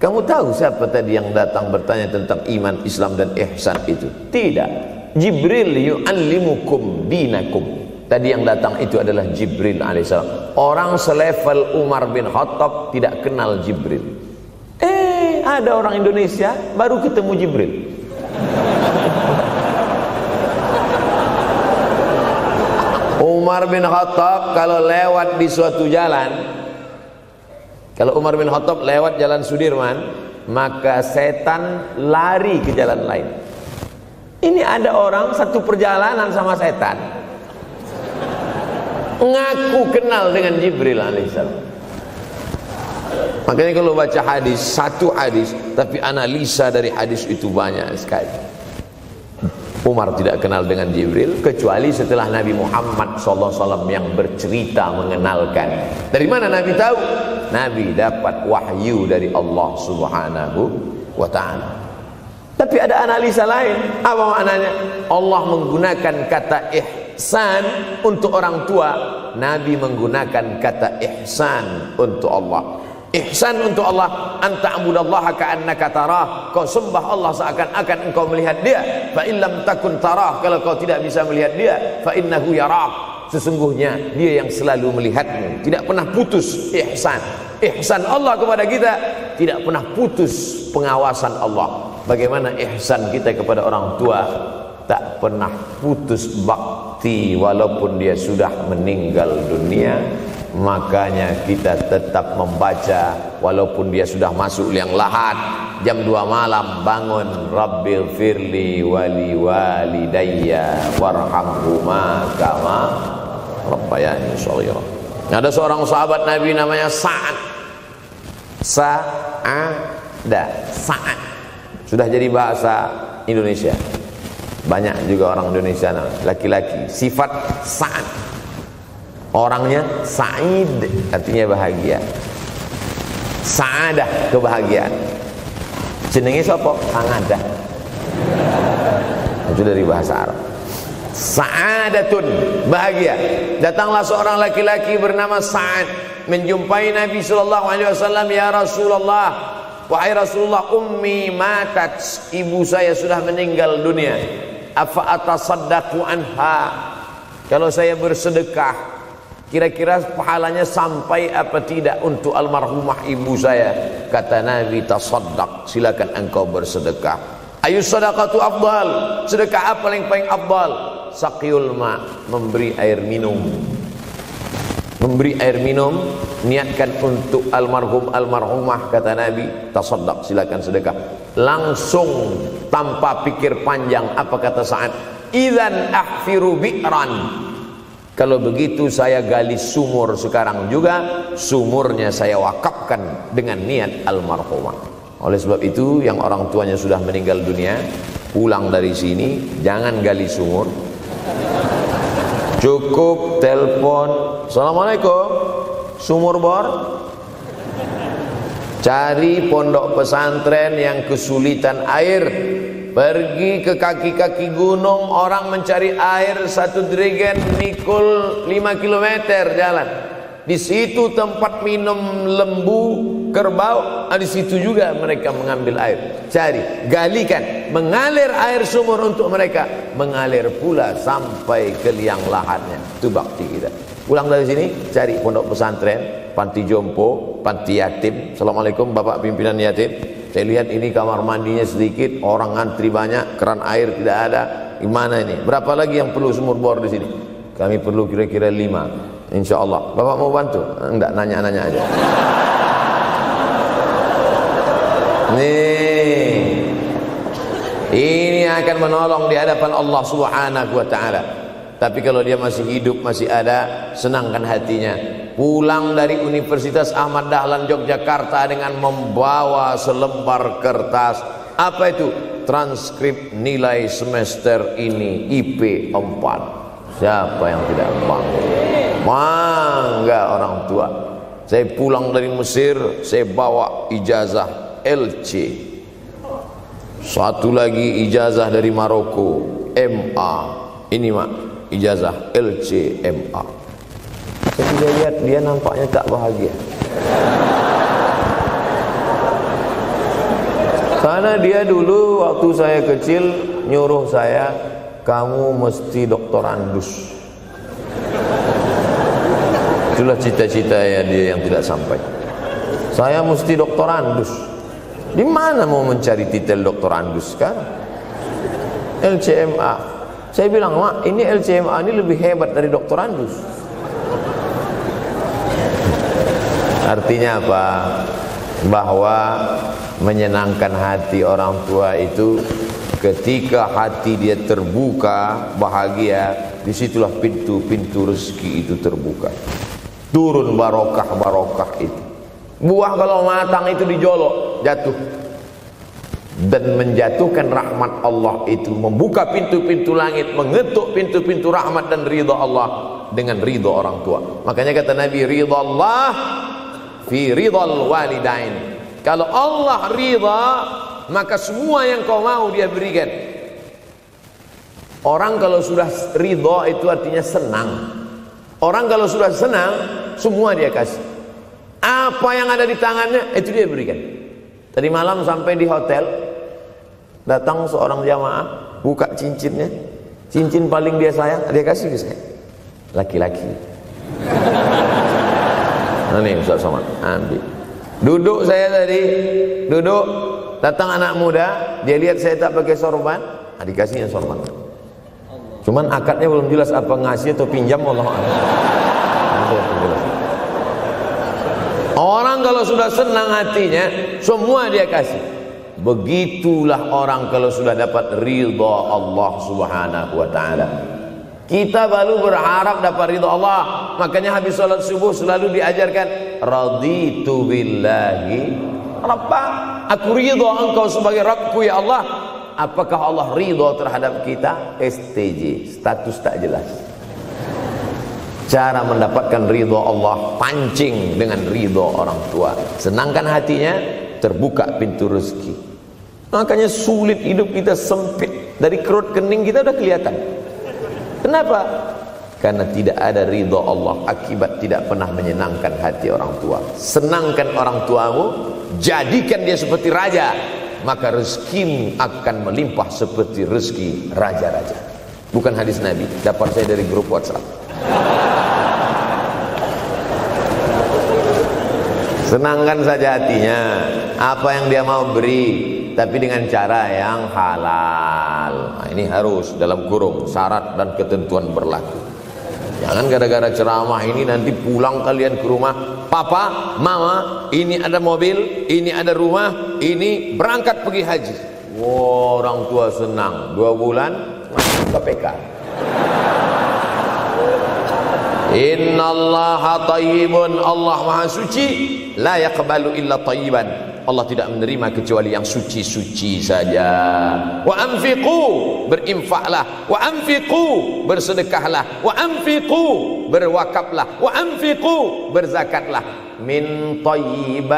kamu tahu siapa tadi yang datang bertanya tentang iman, Islam dan ihsan itu? Tidak, Jibril yu'allimukum dinakum. Tadi yang datang itu adalah Jibril alaihissalam. Orang selevel Umar bin Khattab tidak kenal Jibril. Ada orang Indonesia baru ketemu Jibril. Umar bin Khattab kalau lewat di suatu jalan, kalau Umar bin Khattab lewat jalan Sudirman, maka setan lari ke jalan lain. Ini ada orang satu perjalanan sama setan, ngaku kenal dengan Jibril alaihissalam. Makanya kalau baca hadis, satu hadis, tapi analisa dari hadis itu banyak sekali. Umar tidak kenal dengan Jibril kecuali setelah Nabi Muhammad SAW yang bercerita mengenalkan. Dari mana Nabi tahu? Nabi dapat wahyu dari Allah Subhanahu wa ta'ala. Tapi ada analisa lain. Apa maknanya? Allah menggunakan kata ihsan untuk orang tua, Nabi menggunakan kata ihsan untuk Allah. Ihsan untuk Allah, anta'budallaha ka'annaka tarah, kau sembah Allah seakan-akan engkau melihat dia. Fa in lam takun tarah, kalau kau tidak bisa melihat dia, fa innahu yarak, sesungguhnya dia yang selalu melihatmu. Tidak pernah putus ihsan. Ihsan Allah kepada kita, tidak pernah putus pengawasan Allah. Bagaimana ihsan kita kepada orang tua? Tak pernah putus bakti walaupun dia sudah meninggal dunia. Makanya kita tetap membaca walaupun dia sudah masuk liang lahat, jam 2 malam bangun, Rabbil firli wali walidayya warhamhuma kama rabbayani shaghira. Ada seorang sahabat Nabi namanya Sa'ad. Sa'ad sudah jadi bahasa Indonesia. Banyak juga orang Indonesia laki-laki sifat Sa'ad. Orangnya Sa'id, artinya bahagia. Sa'adah, kebahagiaan. Jenenge sapa? Sangadah. Itu dari bahasa Arab. Sa'adatun, bahagia. Datanglah seorang laki-laki bernama Sa'ad menjumpai Nabi sallallahu alaihi wasallam. Ya Rasulullah, wahai Rasulullah, ummi matat, ibu saya sudah meninggal dunia. Afa atasaddaqu anha, kalau saya bersedekah kira-kira pahalanya sampai apa tidak untuk almarhumah ibu saya? Kata Nabi, tasaddaq, silakan engkau bersedekah. Ayu sadaqatu afdal, sedekah apa yang paling afdal? Saqiyul ma, memberi air minum. Memberi air minum, niatkan untuk almarhum almarhumah, kata Nabi, tasaddaq, silakan sedekah. Langsung tanpa pikir panjang, apa kata Sa'ad? Idzan ahfiru bi'ran, kalau begitu saya gali sumur sekarang juga, sumurnya saya wakafkan dengan niat almarhumah. Oleh sebab itu, yang orang tuanya sudah meninggal dunia, pulang dari sini jangan gali sumur, cukup telepon, assalamualaikum, sumur bor. Cari pondok pesantren yang kesulitan air, pergi ke kaki-kaki gunung, orang mencari air satu jerigen mikul 5 km jalan. Di situ tempat minum lembu, kerbau, di situ juga mereka mengambil air. Cari, galikan, mengalir air sumur untuk mereka, mengalir pula sampai ke liang lahatnya. Itu bakti kita. Pulang dari sini, cari pondok pesantren, panti jompo, panti yatim. Assalamualaikum Bapak pimpinan yatim, saya lihat ini kamar mandinya sedikit, orang ngantri banyak, keran air tidak ada. Gimana ini? Berapa lagi yang perlu sumur bor di sini? Kami perlu kira-kira 5. Insya Allah. Bapak mau bantu? Enggak, nanya-nanya aja. Nih, ini akan menolong di hadapan Allah Subhanahu wa ta'ala. Tapi kalau dia masih hidup, masih ada, senangkan hatinya. Pulang dari Universitas Ahmad Dahlan Yogyakarta dengan membawa selembar kertas. Apa itu? Transkrip nilai semester ini IP 4. Siapa yang tidak bangga? Bangga orang tua. Saya pulang dari Mesir, saya bawa ijazah LC. Satu lagi ijazah dari Maroko, MA. Ini mak, ijazah LC MA. Saya tidak lihat dia nampaknya tak bahagia. Karena dia dulu waktu saya kecil nyuruh saya, kamu mesti doktorandus. Itulah cita-cita ya dia yang tidak sampai. Saya mesti doktorandus. Di mana mau mencari titel doktorandus kan? LCMA. Saya bilang, mak, ini LCMA ini lebih hebat dari doktorandus. Artinya apa? Bahwa menyenangkan hati orang tua itu ketika hati dia terbuka, bahagia, disitulah pintu-pintu rezeki itu terbuka. Turun barokah-barokah itu. Buah kalau matang itu dijolok, jatuh. Dan menjatuhkan rahmat Allah itu, membuka pintu-pintu langit, mengetuk pintu-pintu rahmat dan ridha Allah dengan ridha orang tua. Makanya kata Nabi, ridha Allah fi ridhal walidain. Kalau Allah ridha, maka semua yang kau mau dia berikan. Orang kalau sudah ridha itu artinya senang. Orang kalau sudah senang, semua dia kasih. Apa yang ada di tangannya, itu dia berikan. Tadi malam sampai di hotel, datang seorang jamaah, buka cincinnya. Cincin paling dia sayang, dia kasih ke saya. Laki-laki. Nah nih Ustaz Somad, ambil. Duduk saya tadi, duduk. Datang anak muda, dia lihat saya tak pakai sorban, dikasihnya sorban. Cuman akadnya belum jelas apa ngasih atau pinjam, Allah a'lam. Orang kalau sudah senang hatinya, semua dia kasih. Begitulah orang kalau sudah dapat ridha Allah Subhanahu wa ta'ala. Kita baru berharap dapat ridha Allah. Makanya habis salat subuh selalu diajarkan, raditu billahi Rabba, aku ridha engkau sebagai Rabbku ya Allah. Apakah Allah ridha terhadap kita? STJ, status tak jelas. Cara mendapatkan ridha Allah, pancing dengan ridha orang tua. Senangkan hatinya, terbuka pintu rezeki. Makanya sulit hidup kita, sempit. Dari kerut kening kita udah kelihatan. Kenapa? Karena tidak ada ridha Allah akibat tidak pernah menyenangkan hati orang tua. Senangkan orang tuamu, jadikan dia seperti raja, maka rezekimu akan melimpah seperti rezeki raja-raja. Bukan hadis Nabi, dapat saya dari grup WhatsApp. Senangkan saja hatinya, apa yang dia mau beri, tapi dengan cara yang halal. Nah, ini harus dalam kurung syarat dan ketentuan berlaku. Jangan gara-gara ceramah ini nanti pulang kalian ke rumah, papa, mama, ini ada mobil, ini ada rumah, ini berangkat pergi haji. Wow, orang tua senang, 2 bulan masuk KPK. Innallaha tayyibun, Allah maha suci, la yaqbalu illa tayyiban. Allah tidak menerima kecuali yang suci-suci saja. Wa anfiqu, berinfaklah. Wa anfiqu, bersedekahlah. Wa anfiqu, berwakaflah. Wa anfiqu, berzakatlah. Min thayyibat,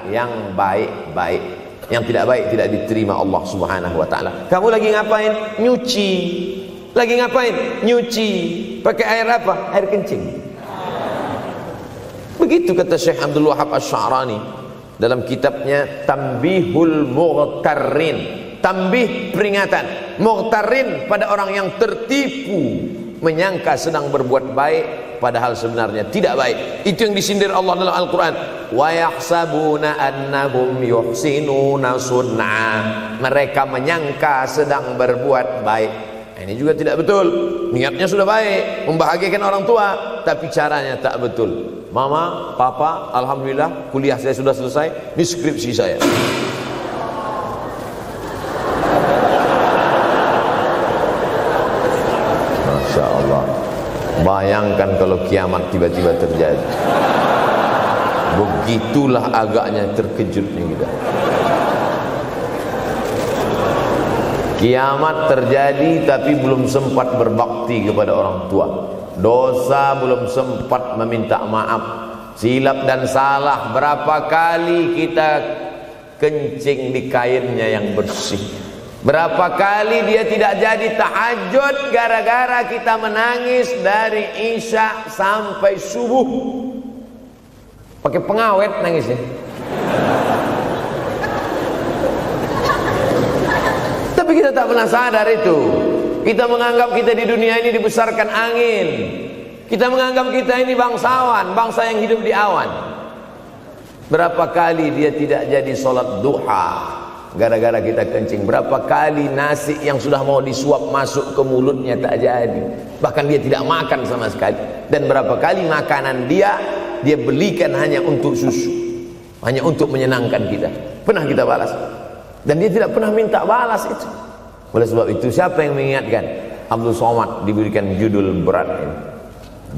yang baik-baik. Yang tidak baik tidak diterima Allah Subhanahu wa taala. Kamu lagi ngapain? Nyuci. Lagi ngapain? Nyuci. Pakai air apa? Air kencing. Begitu kata Syekh Abdul Wahab Asy-Sya'rani dalam kitabnya Tanbihul Mughtarrin. Tanbih, peringatan. Mughtarrin, pada orang yang tertipu, menyangka sedang berbuat baik padahal sebenarnya tidak baik. Itu yang disindir Allah dalam Al-Quran. Wa yahsabuna annahum yuhsinuna sun'a. Mereka menyangka sedang berbuat baik. Nah, ini juga tidak betul. Niatnya sudah baik, membahagiakan orang tua, tapi caranya tak betul. Mama, papa, alhamdulillah kuliah saya sudah selesai, ini skripsi saya. Masya Allah. Bayangkan kalau kiamat tiba-tiba terjadi. Begitulah agaknya terkejutnya kita. Kiamat terjadi tapi belum sempat berbakti kepada orang tua. Dosa belum sempat meminta maaf. Silap dan salah berapa kali kita kencing di kainnya yang bersih. Berapa kali dia tidak jadi tahajud gara-gara kita menangis dari Isya sampai subuh. Pakai pengawet nangisnya. Tapi kita tak pernah sadar itu. Kita menganggap kita di dunia ini dibesarkan angin. Kita menganggap kita ini bangsawan, bangsa yang hidup di awan. Berapa kali dia tidak jadi sholat duha gara-gara kita kencing. Berapa kali nasi yang sudah mau disuap masuk ke mulutnya tak jadi. Bahkan dia tidak makan sama sekali. Dan berapa kali makanan dia belikan hanya untuk susu, hanya untuk menyenangkan kita. Pernah kita balas. Dan dia tidak pernah minta balas itu. Oleh sebab itu siapa yang mengingatkan? Abdul Somad diberikan judul berat ini.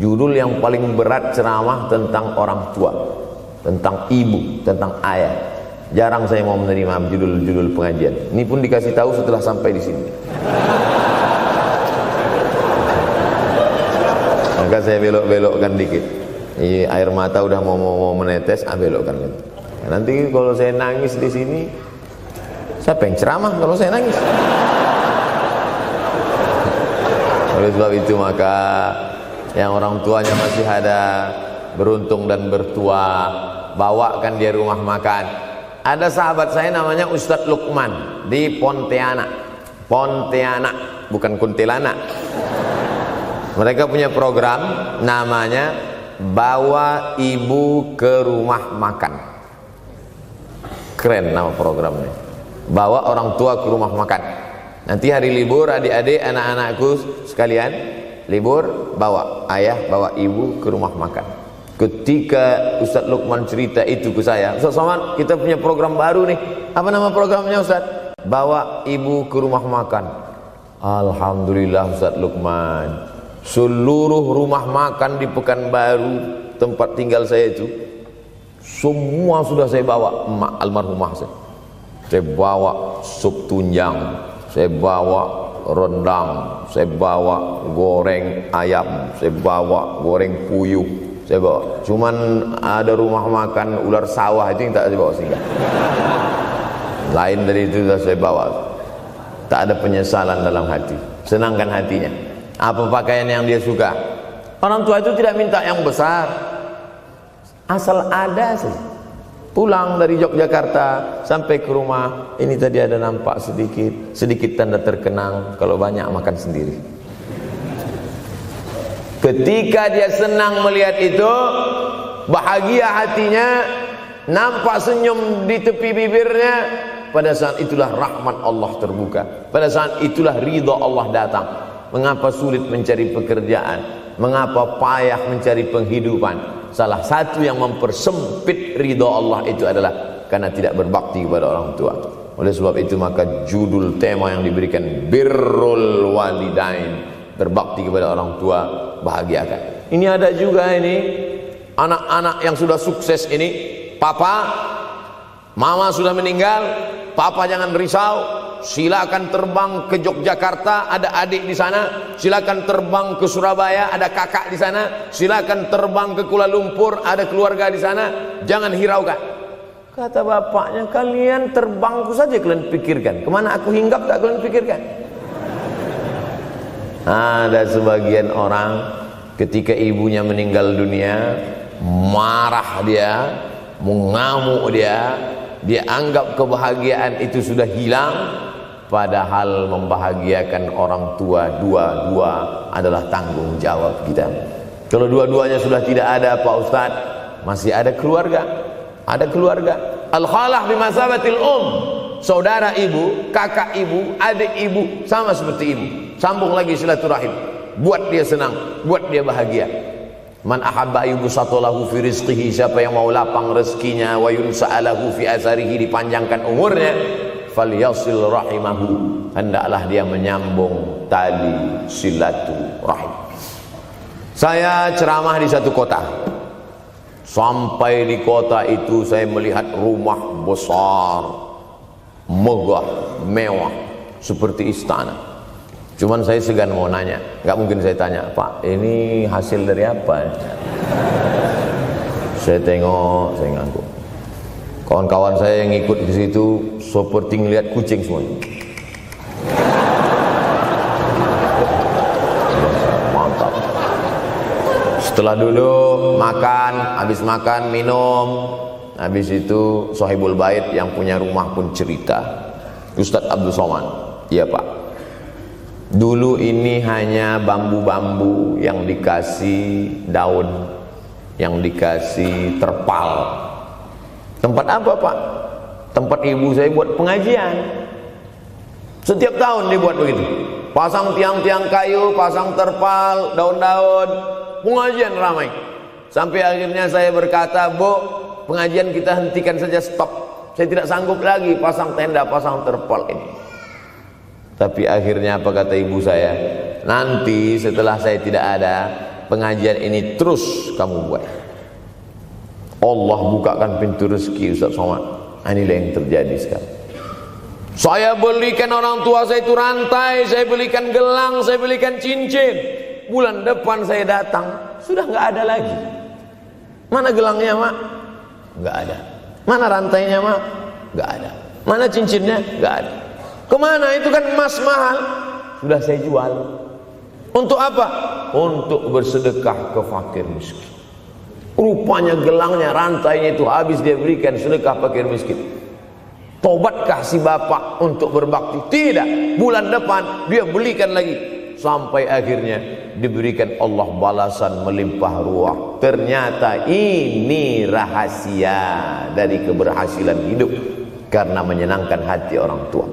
Judul yang paling berat ceramah tentang orang tua, tentang ibu, tentang ayah. Jarang saya mau menerima judul-judul pengajian. Ini pun dikasih tahu setelah sampai di sini. Maka saya belok-belokkan dikit. Ini air mata udah mau menetes, belokkan lagi. Nanti kalau saya nangis di sini, siapa yang ceramah kalau saya nangis? Oleh sebab itu maka yang orang tuanya masih ada, beruntung dan bertua, bawakan dia rumah makan. Ada sahabat saya namanya Ustadz Lukman di Pontianak, bukan Kuntilanak. Mereka punya program namanya Bawa Ibu ke Rumah Makan. Keren nama programnya. Bawa orang tua ke rumah makan. Nanti hari libur adik-adik anak-anakku sekalian libur, bawa ayah, bawa ibu ke rumah makan. Ketika Ustaz Lukman cerita itu ke saya, Ustaz Somad, kita punya program baru nih. Apa nama programnya Ustaz? Bawa ibu ke rumah makan. Alhamdulillah Ustaz Lukman, seluruh rumah makan di Pekanbaru tempat tinggal saya itu semua sudah saya bawa. Emak almarhumah saya bawa sup tunjang, saya bawa rendang, saya bawa goreng ayam, saya bawa goreng puyuh, saya bawa. Cuman ada rumah makan ular sawah itu yang tak saya bawa singgah. Lain dari itu sudah saya bawa. tak ada penyesalan dalam hati. Senangkan hatinya. Apa pakaian yang dia suka. Orang tua itu tidak minta yang besar, asal ada saja. Pulang dari Yogyakarta sampai ke rumah, ini tadi ada nampak sedikit tanda terkenang. Kalau banyak makan sendiri. Ketika dia senang melihat itu, bahagia hatinya, nampak senyum di tepi bibirnya, pada saat itulah rahmat Allah terbuka. Pada saat itulah ridha Allah datang. Mengapa sulit mencari pekerjaan? Mengapa payah mencari penghidupan? Salah satu yang mempersempit ridha Allah itu adalah karena tidak berbakti kepada orang tua. Oleh sebab itu maka judul tema yang diberikan birrul walidain, berbakti kepada orang tua, bahagiakan. Ini ada juga ini anak-anak yang sudah sukses ini, papa, mama sudah meninggal, papa jangan risau, silakan terbang ke Yogyakarta, ada adik di sana, silakan terbang ke Surabaya, ada kakak di sana, silakan terbang ke Kuala Lumpur, ada keluarga di sana, jangan hiraukan. Kata bapaknya, kalian terbangku saja kalian pikirkan, kemana aku hinggap tak kalian pikirkan. Ada sebagian orang ketika ibunya meninggal dunia, marah dia, mengamuk dia anggap kebahagiaan itu sudah hilang, padahal membahagiakan orang tua dua-dua adalah tanggung jawab kita. Kalau dua-duanya sudah tidak ada Pak Ustadz, masih ada keluarga. Ada keluarga. Al-khalah bimasabatil saudara ibu, kakak ibu, adik ibu sama seperti ibu. Sambung lagi silaturahim, buat dia senang, buat dia bahagia. Man ahabba yubsatalahu fi rizqihi, siapa yang mau lapang rezekinya, wa yunsa'alahu fi asarihi, dipanjangkan umurnya, falyasil rahimahu, hendaklah dia menyambung tali silaturahim. Saya ceramah di satu kota. Sampai di kota itu saya melihat rumah besar, megah, mewah, seperti istana. Cuman saya segan mau nanya, nggak mungkin saya tanya, Pak, ini hasil dari apa? Saya tengok, saya ngangguk. Kawan-kawan saya yang ikut di situ seperti ngelihat kucing semuanya. Mantap. Setelah duduk, makan, habis makan, minum, habis itu Sohibul Bait yang punya rumah pun cerita, Ustadz Abdul Somad, iya Pak. Dulu ini hanya bambu-bambu yang dikasih daun, yang dikasih terpal. Tempat apa Pak? Tempat ibu saya buat pengajian. Setiap tahun dibuat begitu. Pasang tiang-tiang kayu, pasang terpal, daun-daun, pengajian ramai. Sampai akhirnya saya berkata, Bu, pengajian kita hentikan saja, stop. Saya tidak sanggup lagi pasang tenda, pasang terpal ini. Tapi akhirnya apa kata ibu saya? Nanti setelah saya tidak ada, pengajian ini terus kamu buat. Allah bukakan pintu rezeki Ustaz Somad. Inilah yang terjadi sekarang. Saya belikan orang tua saya itu rantai, saya belikan gelang, saya belikan cincin. Bulan depan saya datang, sudah nggak ada lagi. Mana gelangnya Mak? Nggak ada. Mana rantainya Mak? Nggak ada. Mana cincinnya? Nggak ada. Kemana? Itu kan emas mahal. Sudah saya jual. Untuk apa? Untuk bersedekah ke fakir miskin. Rupanya gelangnya, rantainya itu habis dia berikan sedekah fakir miskin. Tobatkah si bapak untuk berbakti? Tidak. Bulan depan dia belikan lagi. Sampai akhirnya diberikan Allah balasan melimpah ruah. Ternyata ini rahasia dari keberhasilan hidup, karena menyenangkan hati orang tua.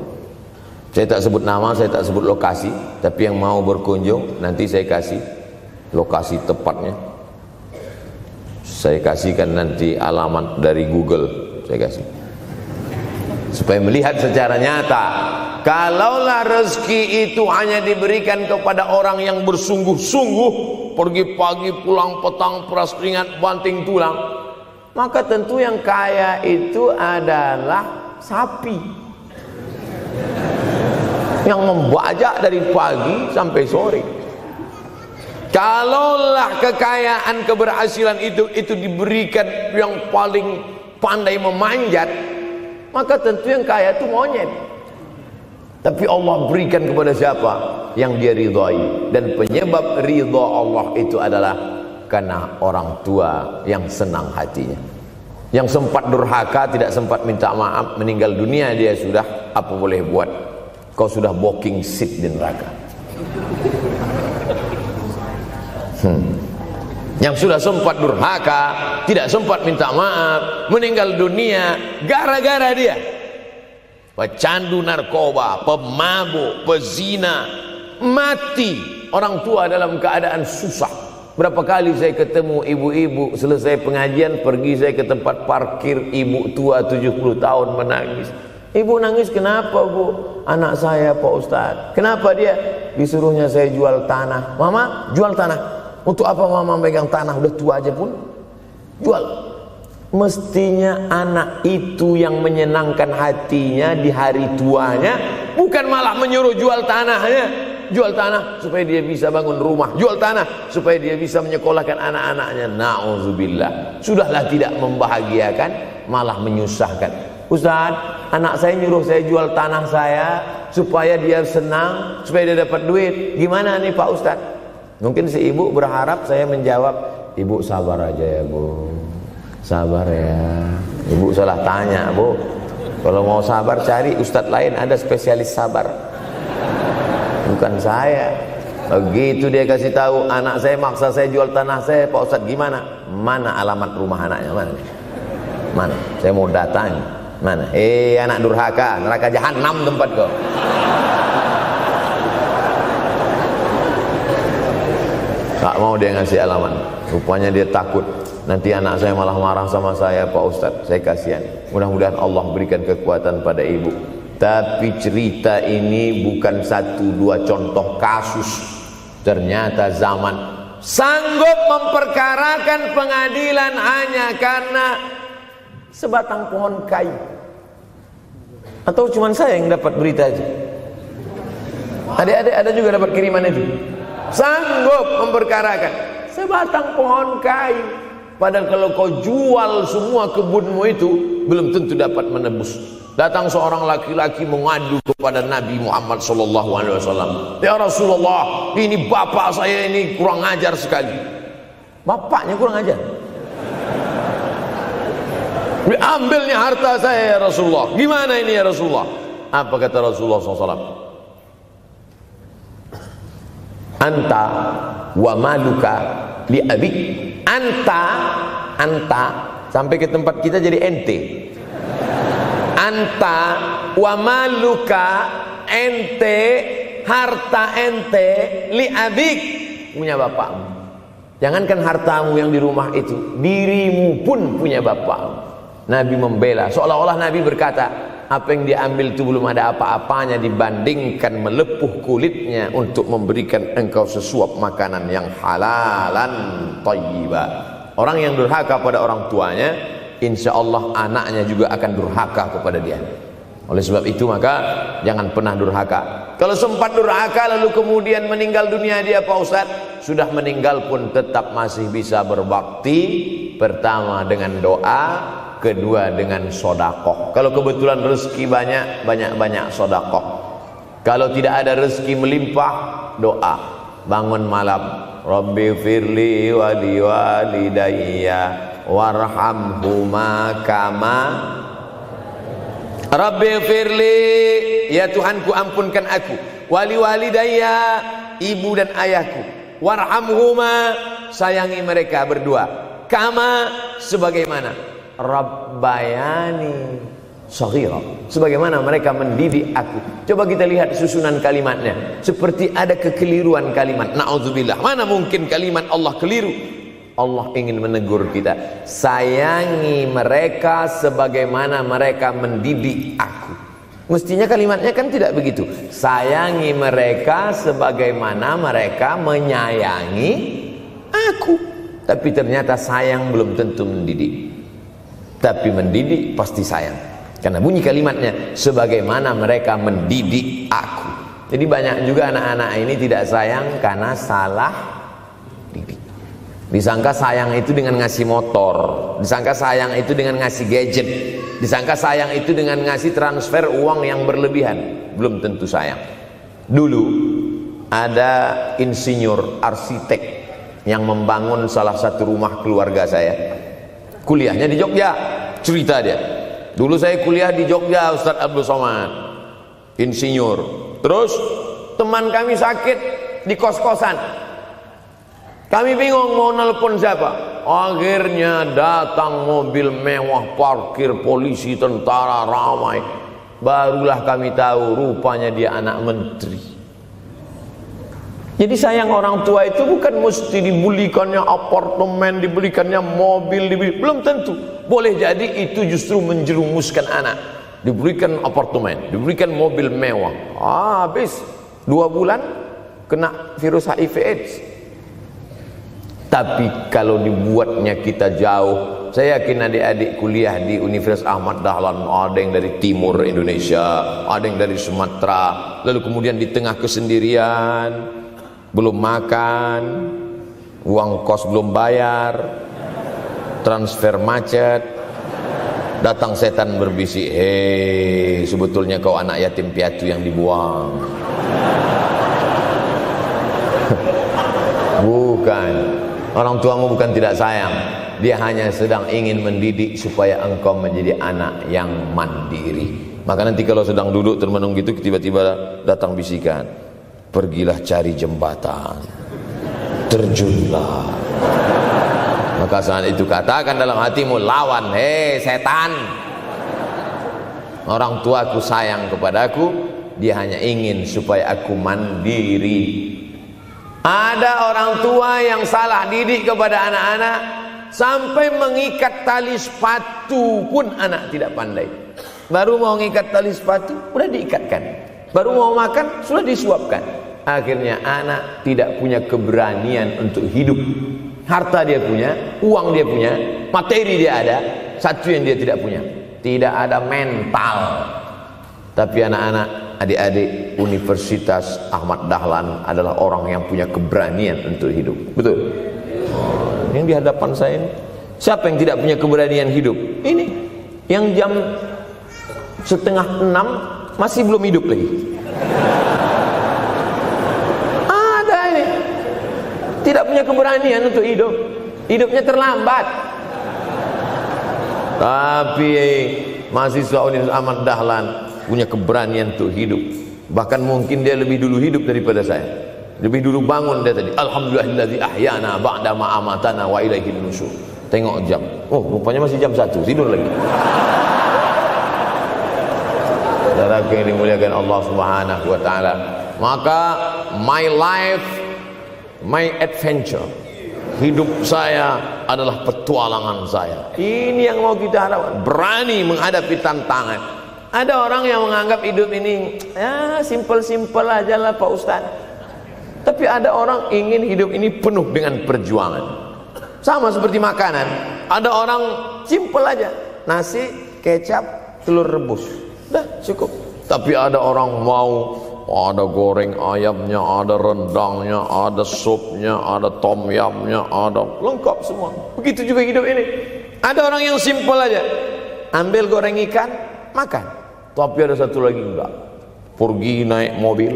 Saya tak sebut nama, saya tak sebut lokasi, tapi yang mau berkunjung nanti saya kasih lokasi tepatnya. Saya kasihkan nanti alamat dari Google, saya kasih. Supaya melihat secara nyata, kalaulah rezeki itu hanya diberikan kepada orang yang bersungguh-sungguh, pergi pagi pulang petang, peras keringat, banting tulang, maka tentu yang kaya itu adalah sapi yang membajak dari pagi sampai sore. Kalaulah kekayaan, keberhasilan itu diberikan yang paling pandai memanjat, maka tentu yang kaya itu monyet. Tapi Allah berikan kepada siapa yang dia ridhai. Dan penyebab ridha Allah itu adalah karena orang tua yang senang hatinya. Yang sempat durhaka, tidak sempat minta maaf, meninggal dunia dia sudah, apa boleh buat? Kau sudah booking seat di neraka. Yang sudah sempat durhaka, tidak sempat minta maaf, meninggal dunia gara-gara dia pecandu narkoba, pemabuk, pezina, mati. Orang tua dalam keadaan susah. Berapa kali saya ketemu ibu-ibu selesai pengajian, pergi saya ke tempat parkir, ibu tua 70 tahun menangis. Ibu nangis kenapa bu? Anak saya Pak Ustadz. Kenapa dia? Disuruhnya saya jual tanah. Mama jual tanah. Untuk apa mama megang tanah? Udah tua aja pun jual. Mestinya anak itu yang menyenangkan hatinya di hari tuanya, bukan malah menyuruh jual tanahnya. Jual tanah supaya dia bisa bangun rumah, jual tanah supaya dia bisa menyekolahkan anak-anaknya. Na'udzubillah. Sudahlah tidak membahagiakan, malah menyusahkan. Ustaz, anak saya nyuruh saya jual tanah saya supaya dia senang, supaya dia dapat duit. Gimana nih Pak Ustaz? Mungkin si ibu berharap saya menjawab, ibu sabar aja ya bu, sabar ya. Ibu salah tanya bu. Kalau mau sabar cari ustadz lain, ada spesialis sabar, bukan saya. Begitu dia kasih tahu, anak saya maksa saya jual tanah saya, Pak Ustadz gimana? Mana alamat rumah anaknya? Mana? Saya mau datang. Mana? Anak durhaka, neraka jahanam tempat kau. Tak mau dia ngasih alamat. Rupanya dia takut nanti anak saya malah marah sama saya, Pak Ustadz. Saya kasihan. Mudah-mudahan Allah berikan kekuatan pada ibu. Tapi cerita ini bukan satu dua contoh kasus. Ternyata zaman sanggup memperkarakan pengadilan hanya karena sebatang pohon kayu. Atau cuma saya yang dapat berita aja? Adik-adik ada juga dapat kiriman itu? Sanggup memperkarakan sebatang pohon kayu. Padahal kalau kau jual semua kebunmu itu, belum tentu dapat menebus. Datang seorang laki-laki mengadu kepada Nabi Muhammad SAW. Ya Rasulullah, ini bapak saya ini kurang ajar sekali. Bapaknya kurang ajar? Diambilnya harta saya ya Rasulullah. Gimana ini ya Rasulullah? Apa kata Rasulullah SAW? Anta wa maluka li abik. Anta sampai ke tempat kita jadi ente. Anta wa maluka, ente, harta ente, li abik, punya bapakmu. Jangankan hartamu yang di rumah itu, dirimu pun punya bapakmu. Nabi membela, seolah-olah Nabi berkata, apa yang diambil itu belum ada apa-apanya dibandingkan melepuh kulitnya untuk memberikan engkau sesuap makanan yang halalan thayyibah. Orang yang durhaka pada orang tuanya, insya Allah anaknya juga akan durhaka kepada dia. Oleh sebab itu maka jangan pernah durhaka. Kalau sempat durhaka lalu kemudian meninggal dunia dia Pak Ustaz, sudah meninggal pun tetap masih bisa berbakti. Pertama dengan doa, kedua dengan sodakoh. Kalau kebetulan rezeki banyak sodakoh. Kalau tidak ada rezeki melimpah, doa bangun malam, Rabbi firli wali walidayya warhamhuma kama Rabbi firli, ya Tuhanku ampunkan aku, wali walidayya, ibu dan ayahku, warhamhuma, sayangi mereka berdua, kama, sebagaimana Rabbayani shaghira, sebagaimana mereka mendidik aku. Coba kita lihat susunan kalimatnya, seperti ada kekeliruan kalimat. Na'udzubillah, mana mungkin kalimat Allah keliru. Allah ingin menegur kita, sayangi mereka sebagaimana mereka mendidik aku. Mestinya kalimatnya kan tidak begitu, sayangi mereka sebagaimana mereka menyayangi aku. Tapi ternyata sayang belum tentu mendidik, tapi mendidik pasti sayang. Karena bunyi kalimatnya, sebagaimana mereka mendidik aku. Jadi banyak juga anak-anak ini tidak sayang karena salah didik. Disangka sayang itu dengan ngasih motor, disangka sayang itu dengan ngasih gadget, disangka sayang itu dengan ngasih transfer uang yang berlebihan. belum tentu sayang. Dulu ada insinyur arsitek yang membangun salah satu rumah keluarga saya. Kuliahnya di Jogja. Cerita dia, dulu saya kuliah di Jogja, Ustadz Abdul Somad, insinyur. Terus teman kami sakit di kos-kosan. Kami bingung mau nelpon siapa. Akhirnya datang mobil mewah, parkir polisi, tentara, ramai. Barulah kami tahu rupanya dia anak menteri. Jadi sayang orang tua itu bukan mesti dibelikannya apartemen, dibelikannya mobil, belum tentu. Boleh jadi itu justru menjerumuskan anak. Diberikan apartemen, diberikan mobil mewah. Habis 2 bulan kena virus HIV AIDS. Tapi kalau dibuatnya kita jauh, saya yakin adik-adik kuliah di Universitas Ahmad Dahlan, ada yang dari timur Indonesia, ada yang dari Sumatera, lalu kemudian di tengah kesendirian, belum makan, uang kos belum bayar, transfer macet, datang setan berbisik, hei, sebetulnya kau anak yatim piatu yang dibuang. Bukan, orang tuamu bukan tidak sayang, dia hanya sedang ingin mendidik supaya engkau menjadi anak yang mandiri. Maka nanti kalau sedang duduk termenung gitu, tiba-tiba datang bisikan, pergilah cari jembatan, terjunlah. Maka saat itu katakan dalam hatimu, lawan, hei setan. Orang tuaku sayang kepadaku, dia hanya ingin supaya aku mandiri. Ada orang tua yang salah didik kepada anak-anak, sampai mengikat tali sepatu pun anak tidak pandai. Baru mau mengikat tali sepatu, sudah diikatkan. Baru mau makan, sudah disuapkan. Akhirnya anak tidak punya keberanian untuk hidup. Harta dia punya, uang dia punya, materi dia ada, satu yang dia tidak punya, tidak ada mental. Tapi anak-anak, adik-adik Universitas Ahmad Dahlan adalah orang yang punya keberanian untuk hidup. Betul? Yang di hadapan saya ini, siapa yang tidak punya keberanian hidup? Ini yang jam 5:30 masih belum hidup lagi. Tidak punya keberanian untuk hidup, hidupnya terlambat. Tapi mahasiswa Universitas Ahmad Dahlan punya keberanian untuk hidup. Bahkan mungkin dia lebih dulu hidup daripada saya. Lebih dulu bangun dia tadi. Alhamdulillahillazi ahyana ba'da ma amatana wa ilaihin nusyur. Tengok jam. Oh, rupanya masih jam 1, tidur lagi. Saudara yang dimuliakan Allah Subhanahu wa taala. Maka my life, my adventure, hidup saya adalah petualangan saya. Ini yang mau kita harapkan, berani menghadapi tantangan. Ada orang yang menganggap hidup ini ya simple-simple aja lah Pak Ustaz. Tapi ada orang ingin hidup ini penuh dengan perjuangan. Sama seperti makanan, ada orang simple aja, nasi, kecap, telur rebus, dah cukup. Tapi ada orang mau ada goreng ayamnya, ada rendangnya, ada supnya, ada tom yamnya, ada lengkap semua. Begitu juga hidup ini. Ada orang yang simpel aja, ambil goreng ikan, makan. Tapi ada satu lagi enggak, pergi naik mobil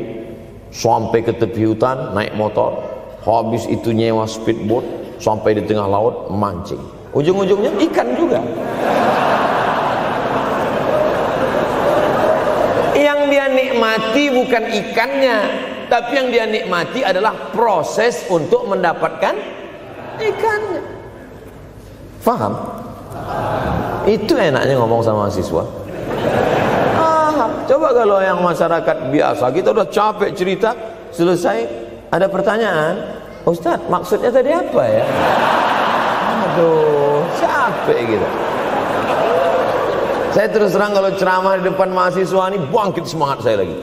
sampai ke tepi hutan, naik motor, habis itu nyewa speedboat sampai di tengah laut mancing. Ujung-ujungnya ikan juga. Yang dia nikmati bukan ikannya, tapi yang dia nikmati adalah proses untuk mendapatkan ikannya. Faham? Itu enaknya ngomong sama mahasiswa. Coba kalau yang masyarakat biasa, kita udah capek cerita, selesai ada pertanyaan, Ustadz maksudnya tadi apa ya? Aduh, capek gitu. Saya terus terang kalau ceramah di depan mahasiswa ini bangkit semangat saya lagi.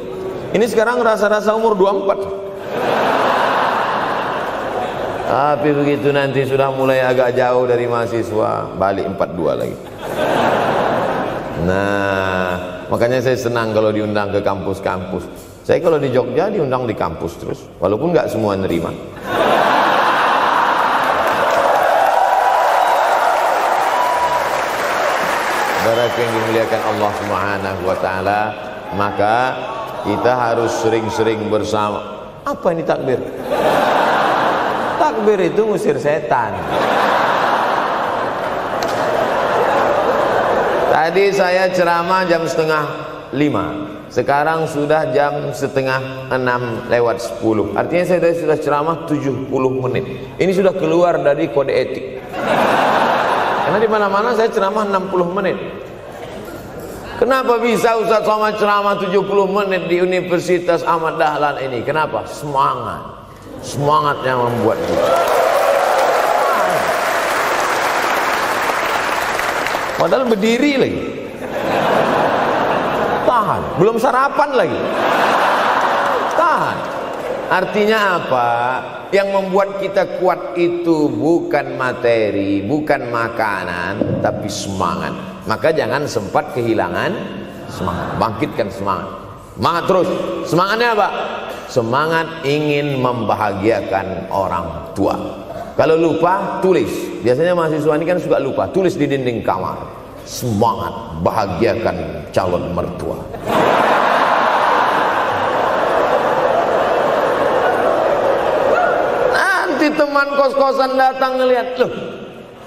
Ini sekarang rasa-rasa umur 24. Tapi begitu nanti sudah mulai agak jauh dari mahasiswa, balik 42 lagi. Nah, makanya saya senang kalau diundang ke kampus-kampus. Saya kalau di Jogja diundang di kampus terus, walaupun nggak semua nerima. Saudara yang dimuliakan Allah Subhanahu wa taala, maka Kita harus sering-sering bersama. Apa ini takbir? Takbir itu ngusir setan. Tadi saya ceramah jam 4:30. Sekarang sudah jam 5:30 Artinya saya sudah ceramah 70 menit. Ini sudah keluar dari kode etik. Karena di mana-mana saya ceramah 60 menit. Kenapa bisa Ustaz Somad ceramah 70 menit di Universitas Ahmad Dahlan ini? Kenapa? Semangat. Semangat yang membuat kita. Padahal berdiri lagi. Tahan. Belum sarapan lagi. Tahan. Artinya apa? Yang membuat kita kuat itu bukan materi, bukan makanan, tapi semangat. Maka jangan sempat kehilangan semangat. Bangkitkan semangat. Semangat terus. Semangatnya apa? Semangat ingin membahagiakan orang tua. Kalau lupa, tulis. Biasanya mahasiswa ini kan suka lupa. Tulis di dinding kamar. Semangat bahagiakan calon mertua. Nanti teman kos-kosan datang ngelihat, loh,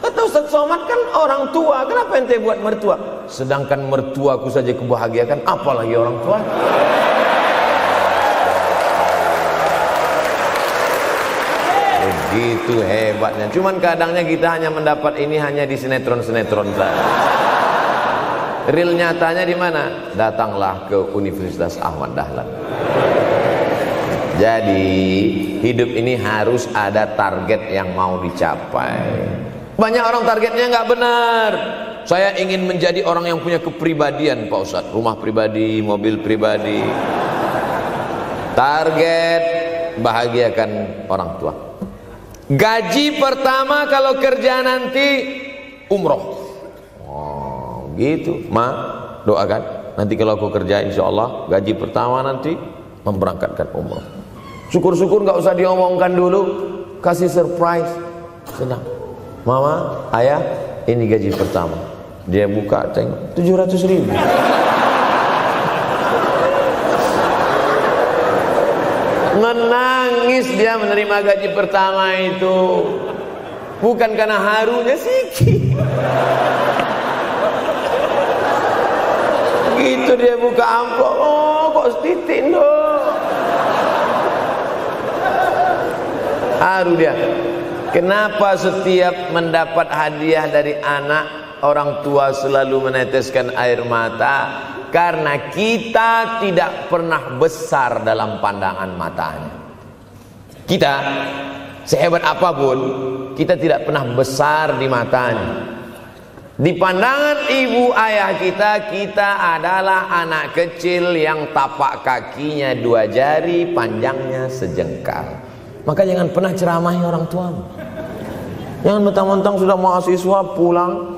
kata Ustaz Somad kan orang tua, kenapa ente buat mertua? Sedangkan mertuaku saja kebahagiakan, apalagi orang tua. Begitu hebatnya. Cuman kadangnya kita hanya mendapat ini hanya di sinetron-sinetron saja. Real nyatanya di mana? Datanglah ke Universitas Ahmad Dahlan. Jadi hidup ini harus ada target yang mau dicapai. Banyak orang targetnya nggak benar. Saya ingin menjadi orang yang punya kepribadian, Pak Ustadz. Rumah pribadi, mobil pribadi. Target bahagiakan orang tua. Gaji pertama kalau kerja nanti umroh. Oh, gitu. Ma, doakan. Nanti kalau aku kerja insya Allah gaji pertama nanti memberangkatkan umroh. Syukur-syukur nggak usah diomongkan dulu, kasih surprise. Senang. Mama, ayah, ini gaji pertama. Dia buka, tengok 700.000. Menangis dia menerima gaji pertama itu. Bukan karena harunya sikit. Gitu dia buka amplop, oh kok setitik dong. Haru dia. Kenapa setiap mendapat hadiah dari anak, orang tua selalu meneteskan air mata? Karena kita tidak pernah besar dalam pandangan matanya. Kita sehebat apapun, kita tidak pernah besar di matanya. Di pandangan ibu ayah kita, kita adalah anak kecil yang tapak kakinya 2 jari, panjangnya sejengkal. Maka jangan pernah ceramahi orang tuamu. Jangan mentang-mentang sudah mahasiswa pulang,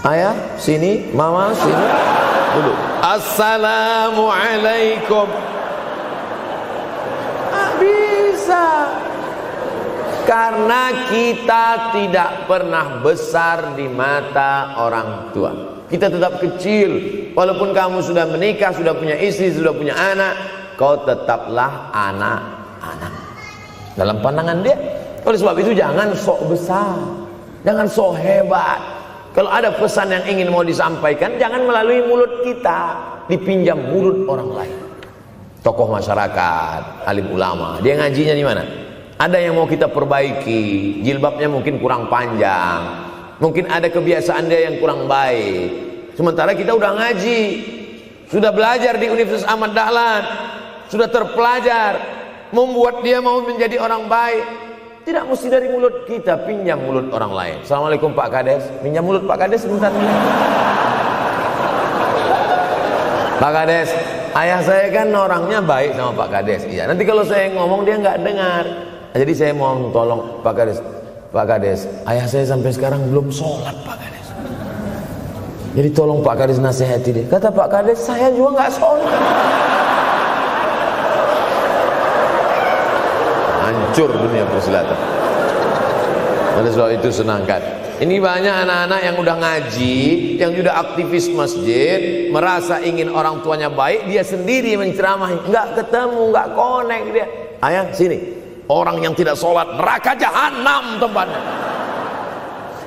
ayah sini, mama sini, dulu assalamualaikum. Bisa. Karena kita tidak pernah besar di mata orang tua. Kita tetap kecil. Walaupun kamu sudah menikah, sudah punya istri, sudah punya anak, kau tetaplah anak-anak dalam pandangan dia. Oleh sebab itu jangan sok besar, jangan sok hebat. Kalau ada pesan yang ingin mau disampaikan, jangan melalui mulut kita, dipinjam mulut orang lain. Tokoh masyarakat, alim ulama, dia ngajinya di mana? Ada yang mau kita perbaiki, jilbabnya mungkin kurang panjang, mungkin ada kebiasaan dia yang kurang baik. Sementara kita udah ngaji, sudah belajar di Universitas Ahmad Dahlan, sudah terpelajar, membuat dia mau menjadi orang baik. Tidak mesti dari mulut kita, pinjam mulut orang lain. Assalamualaikum Pak Kades, pinjam mulut Pak Kades sebentar. Pak Kades, ayah saya kan orangnya baik sama Pak Kades. Iya, nanti kalau saya ngomong dia nggak dengar. Jadi saya mohon tolong Pak Kades. Pak Kades, ayah saya sampai sekarang belum sholat Pak Kades. Jadi tolong Pak Kades nasihati dia. Kata Pak Kades, saya juga nggak sholat. Hancur dunia persilatan. Oleh sebab itu senangkan Ini banyak anak-anak yang udah ngaji, yang sudah aktivis masjid, merasa ingin orang tuanya baik, dia sendiri menceramahi, nggak ketemu, nggak connect dia. Ayah sini, orang yang tidak sholat neraka jahanam tempatnya.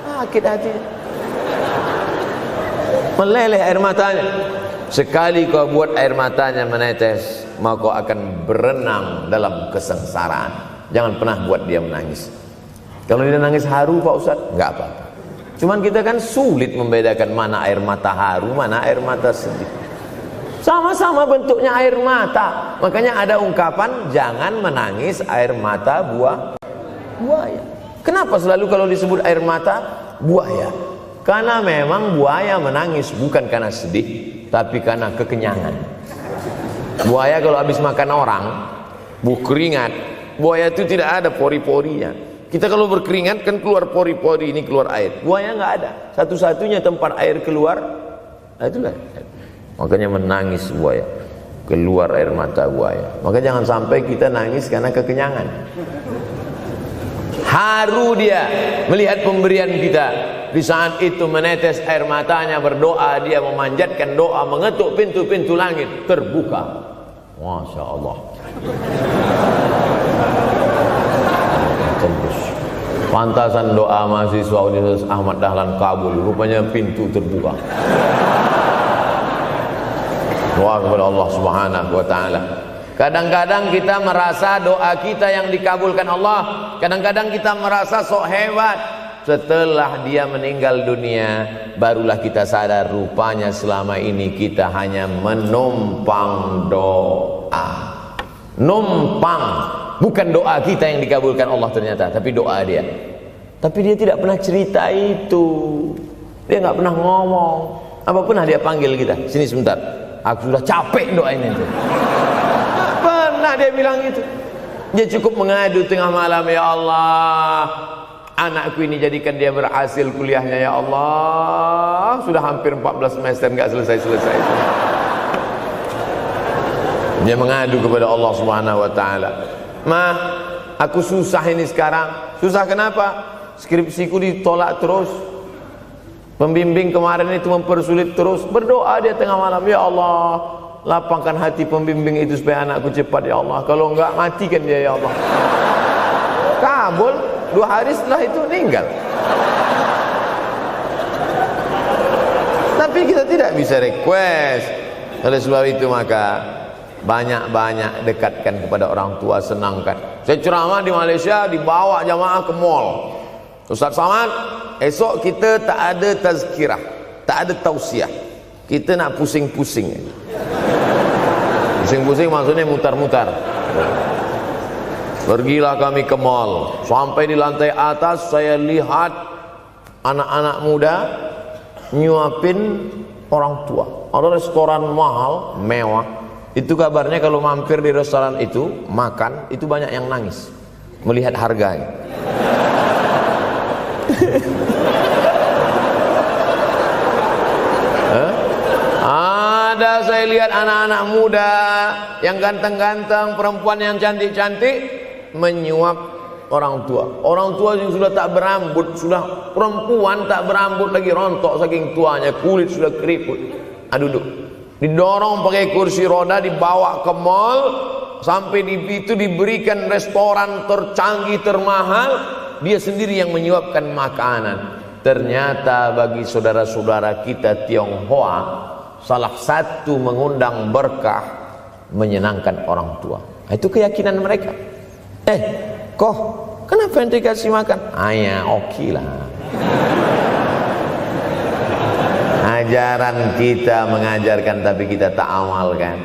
Sakit hati, meleleh air matanya. Sekali kau buat air matanya menetes, maka kau akan berenang dalam kesengsaraan. Jangan pernah buat dia menangis. Kalau dia nangis haru Pak Ustadz, nggak apa-apa. Cuman kita kan sulit membedakan mana air mata haru, mana air mata sedih. Sama-sama bentuknya air mata. Makanya ada ungkapan, jangan menangis air mata buaya. Kenapa selalu kalau disebut air mata buaya? Karena memang buaya menangis bukan karena sedih, tapi karena kekenyangan. Buaya kalau habis makan orang, keringat, buaya itu tidak ada pori-porinya. Kita kalau berkeringat kan keluar pori-pori, ini keluar air. Buaya nggak ada. Satu-satunya tempat air keluar, itulah. Makanya menangis buaya, keluar air mata buaya. Maka jangan sampai kita nangis karena kekenyangan. Haru dia melihat pemberian kita. Di saat itu menetes air matanya, berdoa, dia memanjatkan doa, mengetuk pintu-pintu langit, terbuka. Masya Allah. Tembus. Pantasan doa mahasiswa Universitas Ahmad Dahlan kabul, rupanya pintu terbuka. Doa kepada Allah Subhanahu wa taala. Kadang-kadang kita merasa doa kita yang dikabulkan Allah, kadang-kadang kita merasa sok hebat. Setelah dia meninggal dunia, barulah kita sadar rupanya selama ini kita hanya menumpang doa. Numpang, bukan doa kita yang dikabulkan Allah ternyata, tapi doa dia. Tapi dia tidak pernah cerita itu, dia nggak pernah ngomong. Apa pernah dia panggil kita, sini sebentar, aku sudah capek doain itu. Pernah dia bilang itu. Dia cukup mengadu tengah malam, ya Allah, anakku ini jadikan dia berhasil kuliahnya, ya Allah. Sudah hampir 14 semester nggak selesai-selesai. Dia mengadu kepada Allah Subhanahu wa taala. Ma, aku susah ini sekarang. Susah kenapa? Skripsiku ditolak terus. Pembimbing kemarin itu mempersulit terus. Berdoa dia tengah malam, ya Allah, lapangkan hati pembimbing itu supaya anakku cepat, ya Allah. Kalau enggak, matikan dia, ya Allah. Kabul, 2 hari setelah itu meninggal. Tapi kita tidak bisa request. Oleh sebab itu maka banyak-banyak dekatkan kepada orang tua, senangkan. Saya ceramah di Malaysia, dibawa jamaah ke mall. Ustaz Samad, esok kita tak ada tazkirah, tak ada tausiah. Kita nak pusing-pusing. Pusing-pusing maksudnya mutar-mutar. Pergilah kami ke mall. Sampai di lantai atas saya lihat anak-anak muda nyuapin orang tua. Ada restoran mahal, mewah. Itu kabarnya kalau mampir di restoran itu, makan, itu banyak yang nangis melihat harganya. Ada saya lihat anak-anak muda yang ganteng-ganteng, perempuan yang cantik-cantik menyuap orang tua. Orang tua yang sudah tak berambut, sudah perempuan tak berambut lagi, rontok saking tuanya, kulit sudah keriput. Duduk. Didorong pakai kursi roda, dibawa ke mall, sampai di itu diberikan restoran tercanggih, termahal, dia sendiri yang menyuapkan makanan. Ternyata bagi saudara-saudara kita Tionghoa, salah satu mengundang berkah menyenangkan orang tua. Itu keyakinan mereka. Kok kenapa ente kasih makan? Ya oke lah. Ajaran kita mengajarkan tapi kita tak amalkan.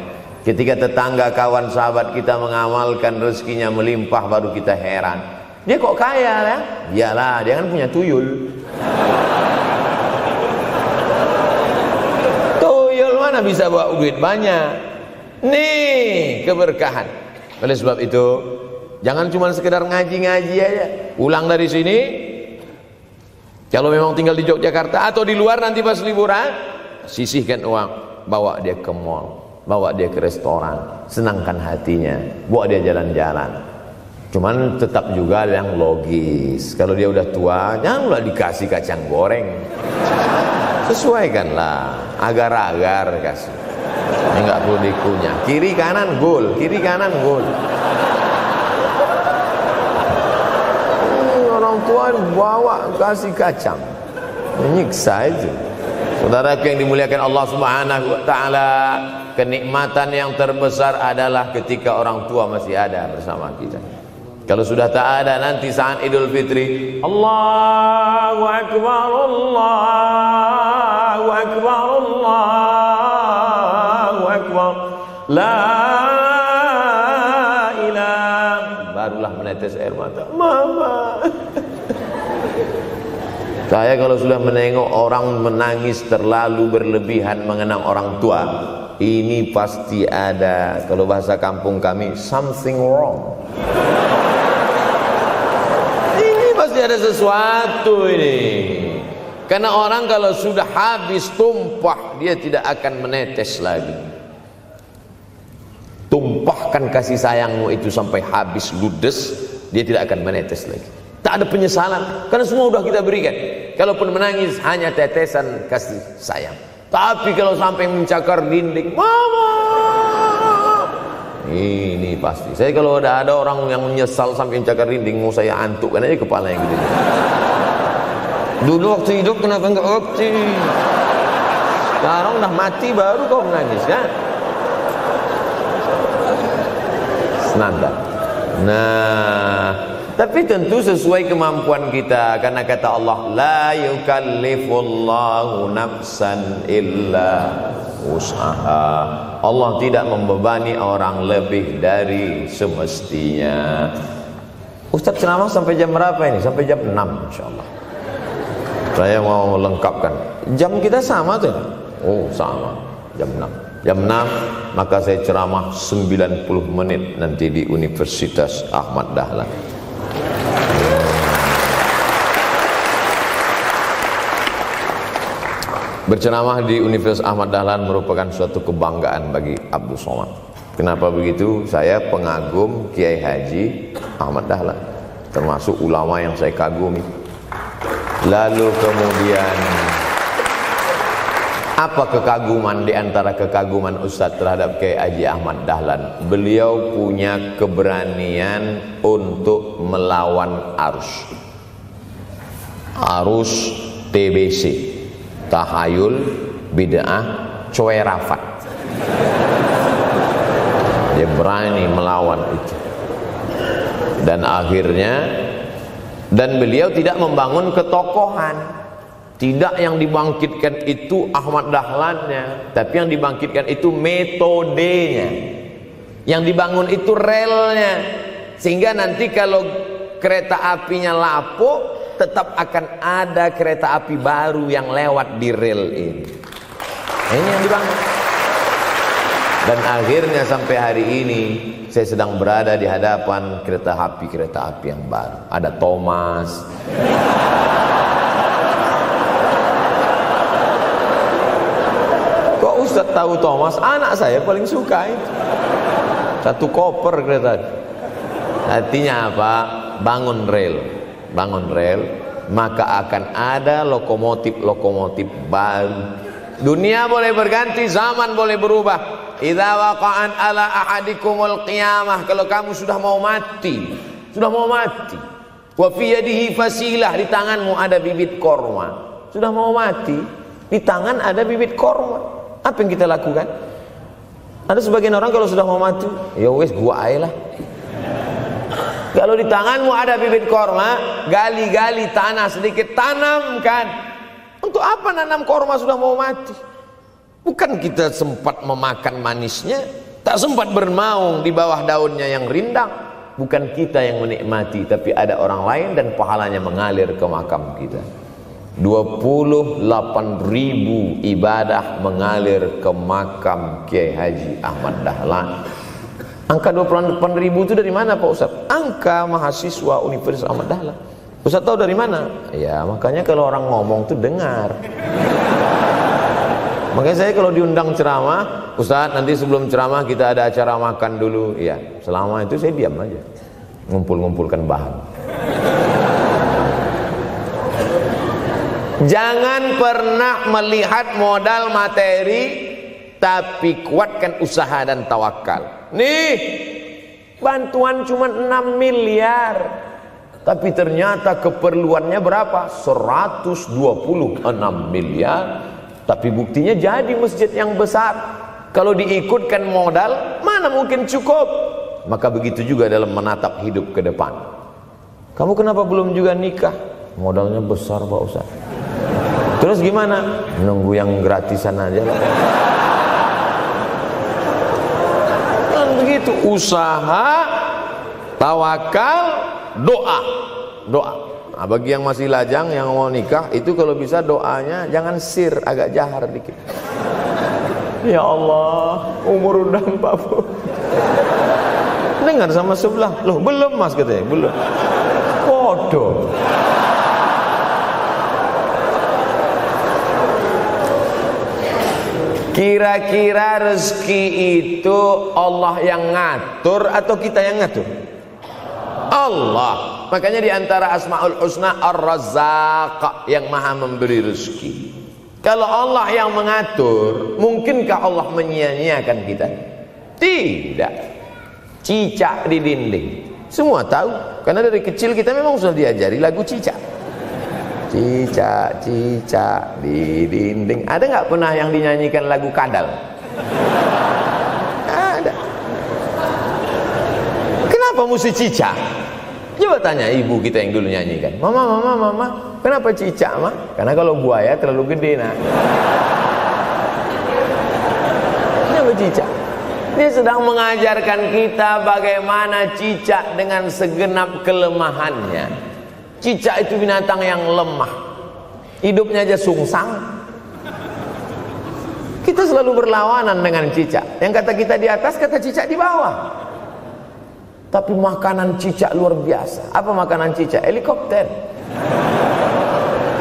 Ketika tetangga, kawan, sahabat kita mengamalkan, rezekinya melimpah, baru kita heran. Dia kok kaya ya? Iyalah, dia kan punya tuyul. Tuyul mana bisa bawa duit banyak? Nih keberkahan. Oleh sebab itu, jangan cuma sekedar ngaji-ngaji aja. Pulang dari sini, kalau memang tinggal di Yogyakarta atau di luar nanti pas liburan, sisihkan uang, bawa dia ke mall, bawa dia ke restoran, senangkan hatinya, bawa dia jalan-jalan. Cuman tetap juga yang logis. Kalau dia udah tua, janganlah dikasih kacang goreng. Sesuaikanlah, agar-agar kasih. Ini nggak perlu dikunyah. Kiri kanan gol, kiri kanan gol. Orang tua bawa kasih kacang, menyiksa itu. Saudaraku yang dimuliakan Allah Subhanahu wa taala, kenikmatan yang terbesar adalah ketika orang tua masih ada bersama kita. Kalau sudah tak ada, nanti saat Idul Fitri, Allahu Akbar, Allahu Akbar, Allahu Akbar, la ilaha, barulah menetes air mata. Mama. Saya kalau sudah menengok orang menangis terlalu berlebihan mengenang orang tua, ini pasti ada, kalau bahasa kampung kami, something wrong. Pasti ada sesuatu ini. Karena orang kalau sudah habis tumpah, dia tidak akan menetes lagi. Tumpahkan kasih sayangmu itu sampai habis ludes, dia tidak akan menetes lagi. Tak ada penyesalan, karena semua sudah kita berikan. Kalaupun menangis hanya tetesan kasih sayang. Tapi kalau sampai mencakar dinding, mama, ini pasti. Saya kalau ada orang yang menyesal sampai mencakar dinding, mau saya antukkan aja kepala yang gede. Dulu waktu hidup kenapa enggak waktu? Sekarang udah mati baru kau menangis, kan? Senanda. Nah, tapi tentu sesuai kemampuan kita, karena kata Allah, la yukallifullahu nafsan illa usaha. Allah tidak membebani orang lebih dari semestinya. Ustaz ceramah sampai jam berapa ini? Sampai jam 6 insyaallah. Saya mau lengkapkan. Jam kita sama tuh. Oh, sama. Jam 6. Jam 6 maka saya ceramah 90 menit nanti di Universitas Ahmad Dahlan. Berceramah di Universitas Ahmad Dahlan merupakan suatu kebanggaan bagi Abdul Somad. Kenapa begitu? Saya pengagum Kiai Haji Ahmad Dahlan, termasuk ulama yang saya kagumi. Lalu kemudian, apa kekaguman di antara kekaguman Ustadz terhadap Kiai Haji Ahmad Dahlan? Beliau punya keberanian untuk melawan arus TBC, tahayul, bid'ah, coerafat. Dia berani melawan itu. Dan akhirnya, dan beliau tidak membangun ketokohan. Tidak yang dibangkitkan itu Ahmad Dahlannya, tapi yang dibangkitkan itu metodenya. Yang dibangun itu relnya. Sehingga nanti kalau kereta apinya lapuk, tetap akan ada kereta api baru yang lewat di rel ini. Ini yang dibangun. Dan akhirnya sampai hari ini saya sedang berada di hadapan kereta api yang baru. Ada Thomas. Kok Ustaz tahu Thomas? Anak saya paling suka itu. Satu koper kereta. Artinya apa? Bangun rel, maka akan ada lokomotif baru. Dunia boleh berganti, zaman boleh berubah. Idza waqa'an ala ahadikumul qiyamah, kalau kamu sudah mau mati, wa fi yadihi fasilah, di tanganmu ada bibit korma. Sudah mau mati, di tangan ada bibit korma. Apa yang kita lakukan? Ada sebagian orang kalau sudah mau mati, ya wes gua aja lah. Kalau di tanganmu ada bibit korma, gali-gali tanah sedikit, tanamkan. Untuk apa nanam korma sudah mau mati? Bukan kita sempat memakan manisnya, tak sempat bernaung di bawah daunnya yang rindang. Bukan kita yang menikmati, tapi ada orang lain dan pahalanya mengalir ke makam kita. 28.000 ibadah mengalir ke makam Kiai Haji Ahmad Dahlan. Angka 28.000 itu dari mana Pak Ustaz? Angka mahasiswa Universitas Ahmad Dahlan. Ustaz tahu dari mana? Ya makanya kalau orang ngomong tuh dengar. Makanya saya kalau diundang ceramah, Ustaz nanti sebelum ceramah kita ada acara makan dulu. Iya, selama itu saya diam aja. ngumpul-ngumpulkan bahan. Jangan pernah melihat modal materi, tapi kuatkan usaha dan tawakal. Nih, bantuan cuma 6 miliar, tapi ternyata keperluannya berapa? 126 miliar. Tapi buktinya jadi masjid yang besar. Kalau diikutkan modal, mana mungkin cukup? Maka begitu juga dalam menatap hidup ke depan. Kamu kenapa belum juga nikah? Modalnya besar Pak Ustaz. Terus gimana? Nunggu yang gratisan aja lah. Dan begitu, usaha, tawakal, doa. Nah, bagi yang masih lajang, yang mau nikah, itu kalau bisa doanya jangan sir, agak jahar dikit. Ya Allah, umur udah 40. Dengar sama sebelah, loh belum mas katanya, belum. Bodoh. Kira-kira rezeki itu Allah yang ngatur atau kita yang ngatur? Allah. Makanya di antara Asmaul Husna Ar-Razzaq, yang maha memberi rezeki. Kalau Allah yang mengatur, mungkinkah Allah menyia-nyiakan kita? Tidak. Cicak di dinding, semua tahu, karena dari kecil kita memang sudah diajari lagu cicak. Cicak, cicak di dinding. Ada nggak pernah yang dinyanyikan lagu kadal? Ada. Kenapa mesti cicak? Coba tanya ibu kita yang dulu nyanyikan. Mama, kenapa cicak, Ma? Karena kalau buaya terlalu gede, nak. Kenapa cicak? Dia sedang mengajarkan kita bagaimana cicak dengan segenap kelemahannya. Cicak itu binatang yang lemah, hidupnya aja sungsang. Kita selalu berlawanan dengan cicak. Yang kata kita di atas, kata cicak di bawah. Tapi makanan cicak luar biasa. Apa makanan cicak? Helikopter,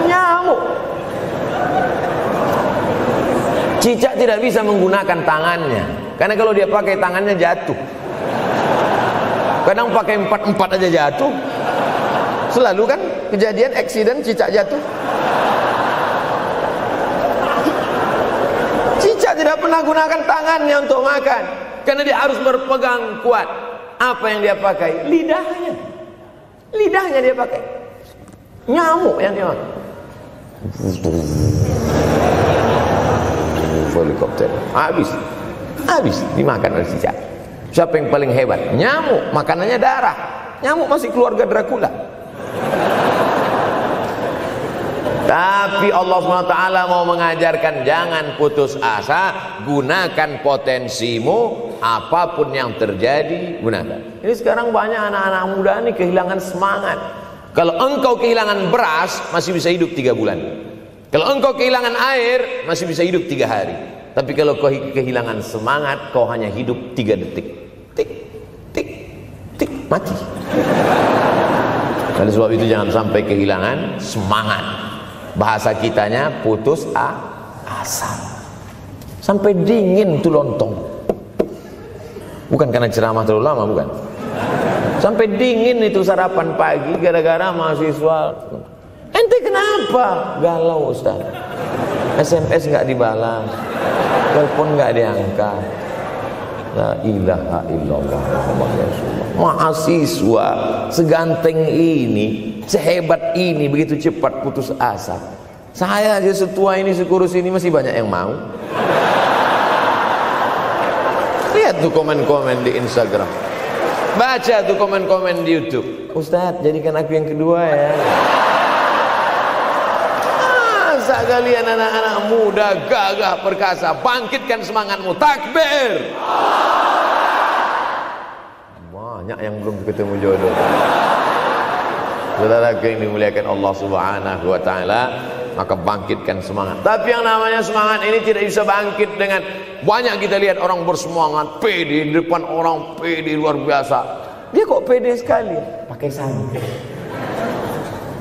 nyamuk. Cicak tidak bisa menggunakan tangannya, karena kalau dia pakai tangannya jatuh. Kadang pakai 4 aja jatuh. Selalu kan kejadian eksiden cicak jatuh. Cicak tidak pernah gunakan tangannya untuk makan, karena dia harus berpegang kuat. Apa yang dia pakai? Lidahnya. Lidahnya dia pakai. Nyamuk yang dia makan. Helikopter. Habis dimakan oleh cicak. Siapa yang paling hebat? Nyamuk. Makanannya darah. Nyamuk masih keluarga Dracula. Tapi Allah SWT mau mengajarkan jangan putus asa, gunakan potensimu, apapun yang terjadi gunakan. Ini sekarang banyak anak-anak muda nih kehilangan semangat. Kalau engkau kehilangan beras masih bisa hidup 3 bulan. Kalau engkau kehilangan air masih bisa hidup 3 hari. Tapi kalau kau kehilangan semangat, kau hanya hidup 3 detik. Tik, tik, tik, mati. Oleh sebab itu jangan sampai kehilangan semangat. Bahasa kitanya putus asa. Sampai dingin tuh lontong. Bukan karena ceramah terlalu lama, bukan. Sampai dingin itu sarapan pagi gara-gara mahasiswa. Ente kenapa? Galau Ustaz. SMS nggak dibalas, telepon nggak diangkat. La ilaha illallah Muhammad Rasulullah. Mahasiswa seganteng ini, sehebat ini, begitu cepat putus asa. Saya aja setua ini, sekurus ini masih banyak yang mau. Lihat tuh komen-komen di Instagram, baca tuh komen-komen di YouTube. Ustadz, jadikan aku yang kedua ya. Masa kalian anak-anak muda gagah perkasa, bangkitkan semangatmu, takbir. Banyak yang belum ketemu jodoh. Saudara yang dimuliakan Allah Subhanahu wa taala, maka bangkitkan semangat. Tapi yang namanya semangat ini tidak bisa bangkit dengan banyak. Kita lihat orang bersemangat, pede di depan orang, pede luar biasa. Dia kok pede sekali? Pakai sandal.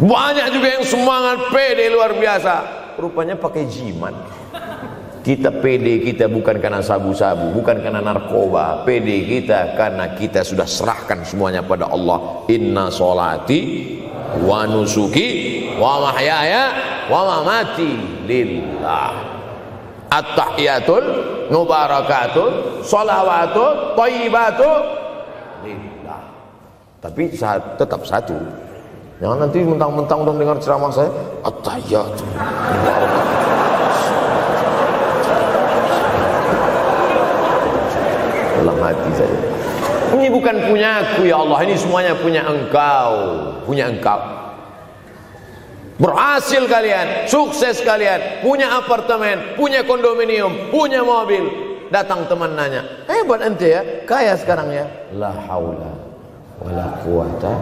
Banyak juga yang semangat, pede luar biasa, rupanya pakai jimat. Kita pede kita bukan karena sabu-sabu, bukan karena narkoba. Pede kita karena kita sudah serahkan semuanya pada Allah. Inna sholati wa nusuki wa mahyaya wa mamati lillah. At-tahiyatul mubarakatun sholawatun thayyibatun lillah. Tapi tetap satu. Jangan nanti mentang-mentang udah dengar ceramah saya at-tahiyatul mubarakatun. Dalam hati saja. Ini bukan punya aku ya Allah, ini semuanya punya Engkau, punya Engkau. Berhasil kalian, sukses kalian, punya apartemen, punya kondominium, punya mobil. Datang teman nanya, hebat ente ya, kaya sekarang ya. La haula wala quwata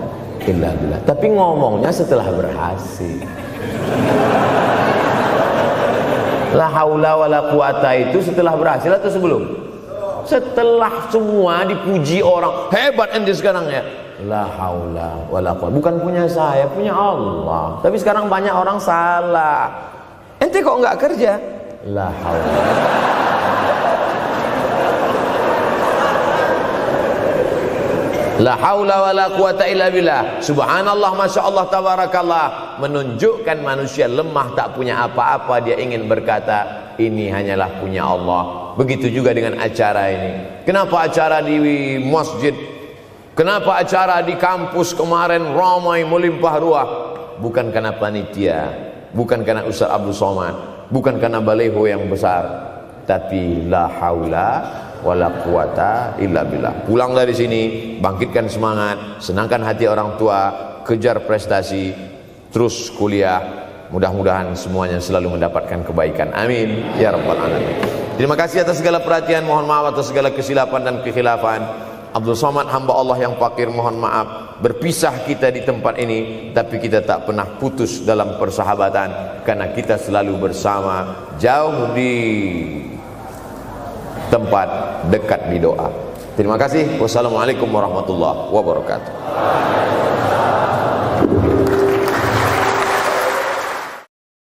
illa billah. Tapi ngomongnya setelah berhasil. La haula wala quwata itu setelah berhasil atau sebelum? Setelah semua dipuji orang, hebat ente sekarang ya. La haula wala quwwata. Bukan punya saya, punya Allah. Tapi sekarang banyak orang salah. Ente kok enggak kerja? La haula. La haula wala quwwata illa billah. Subhanallah, masya Allah, tabarakallah. Menunjukkan manusia lemah, tak punya apa-apa. Dia ingin berkata, ini hanyalah punya Allah. Begitu juga dengan acara ini. Kenapa acara di masjid? Kenapa acara di kampus kemarin ramai melimpah ruah? Bukan karena panitia, bukan karena Ustaz Abdul Somad, bukan karena baleho yang besar, tapi la haula wala quwata illa billah. Pulang dari sini, bangkitkan semangat, senangkan hati orang tua, kejar prestasi, terus kuliah. Mudah-mudahan semuanya selalu mendapatkan kebaikan. Amin ya rabbal alamin. Terima kasih atas segala perhatian. Mohon maaf atas segala kesilapan dan kekhilafan. Abdul Somad, hamba Allah yang fakir, mohon maaf. Berpisah kita di tempat ini, tapi kita tak pernah putus dalam persahabatan, karena kita selalu bersama, jauh di tempat, dekat di doa. Terima kasih. Wassalamualaikum warahmatullahi wabarakatuh.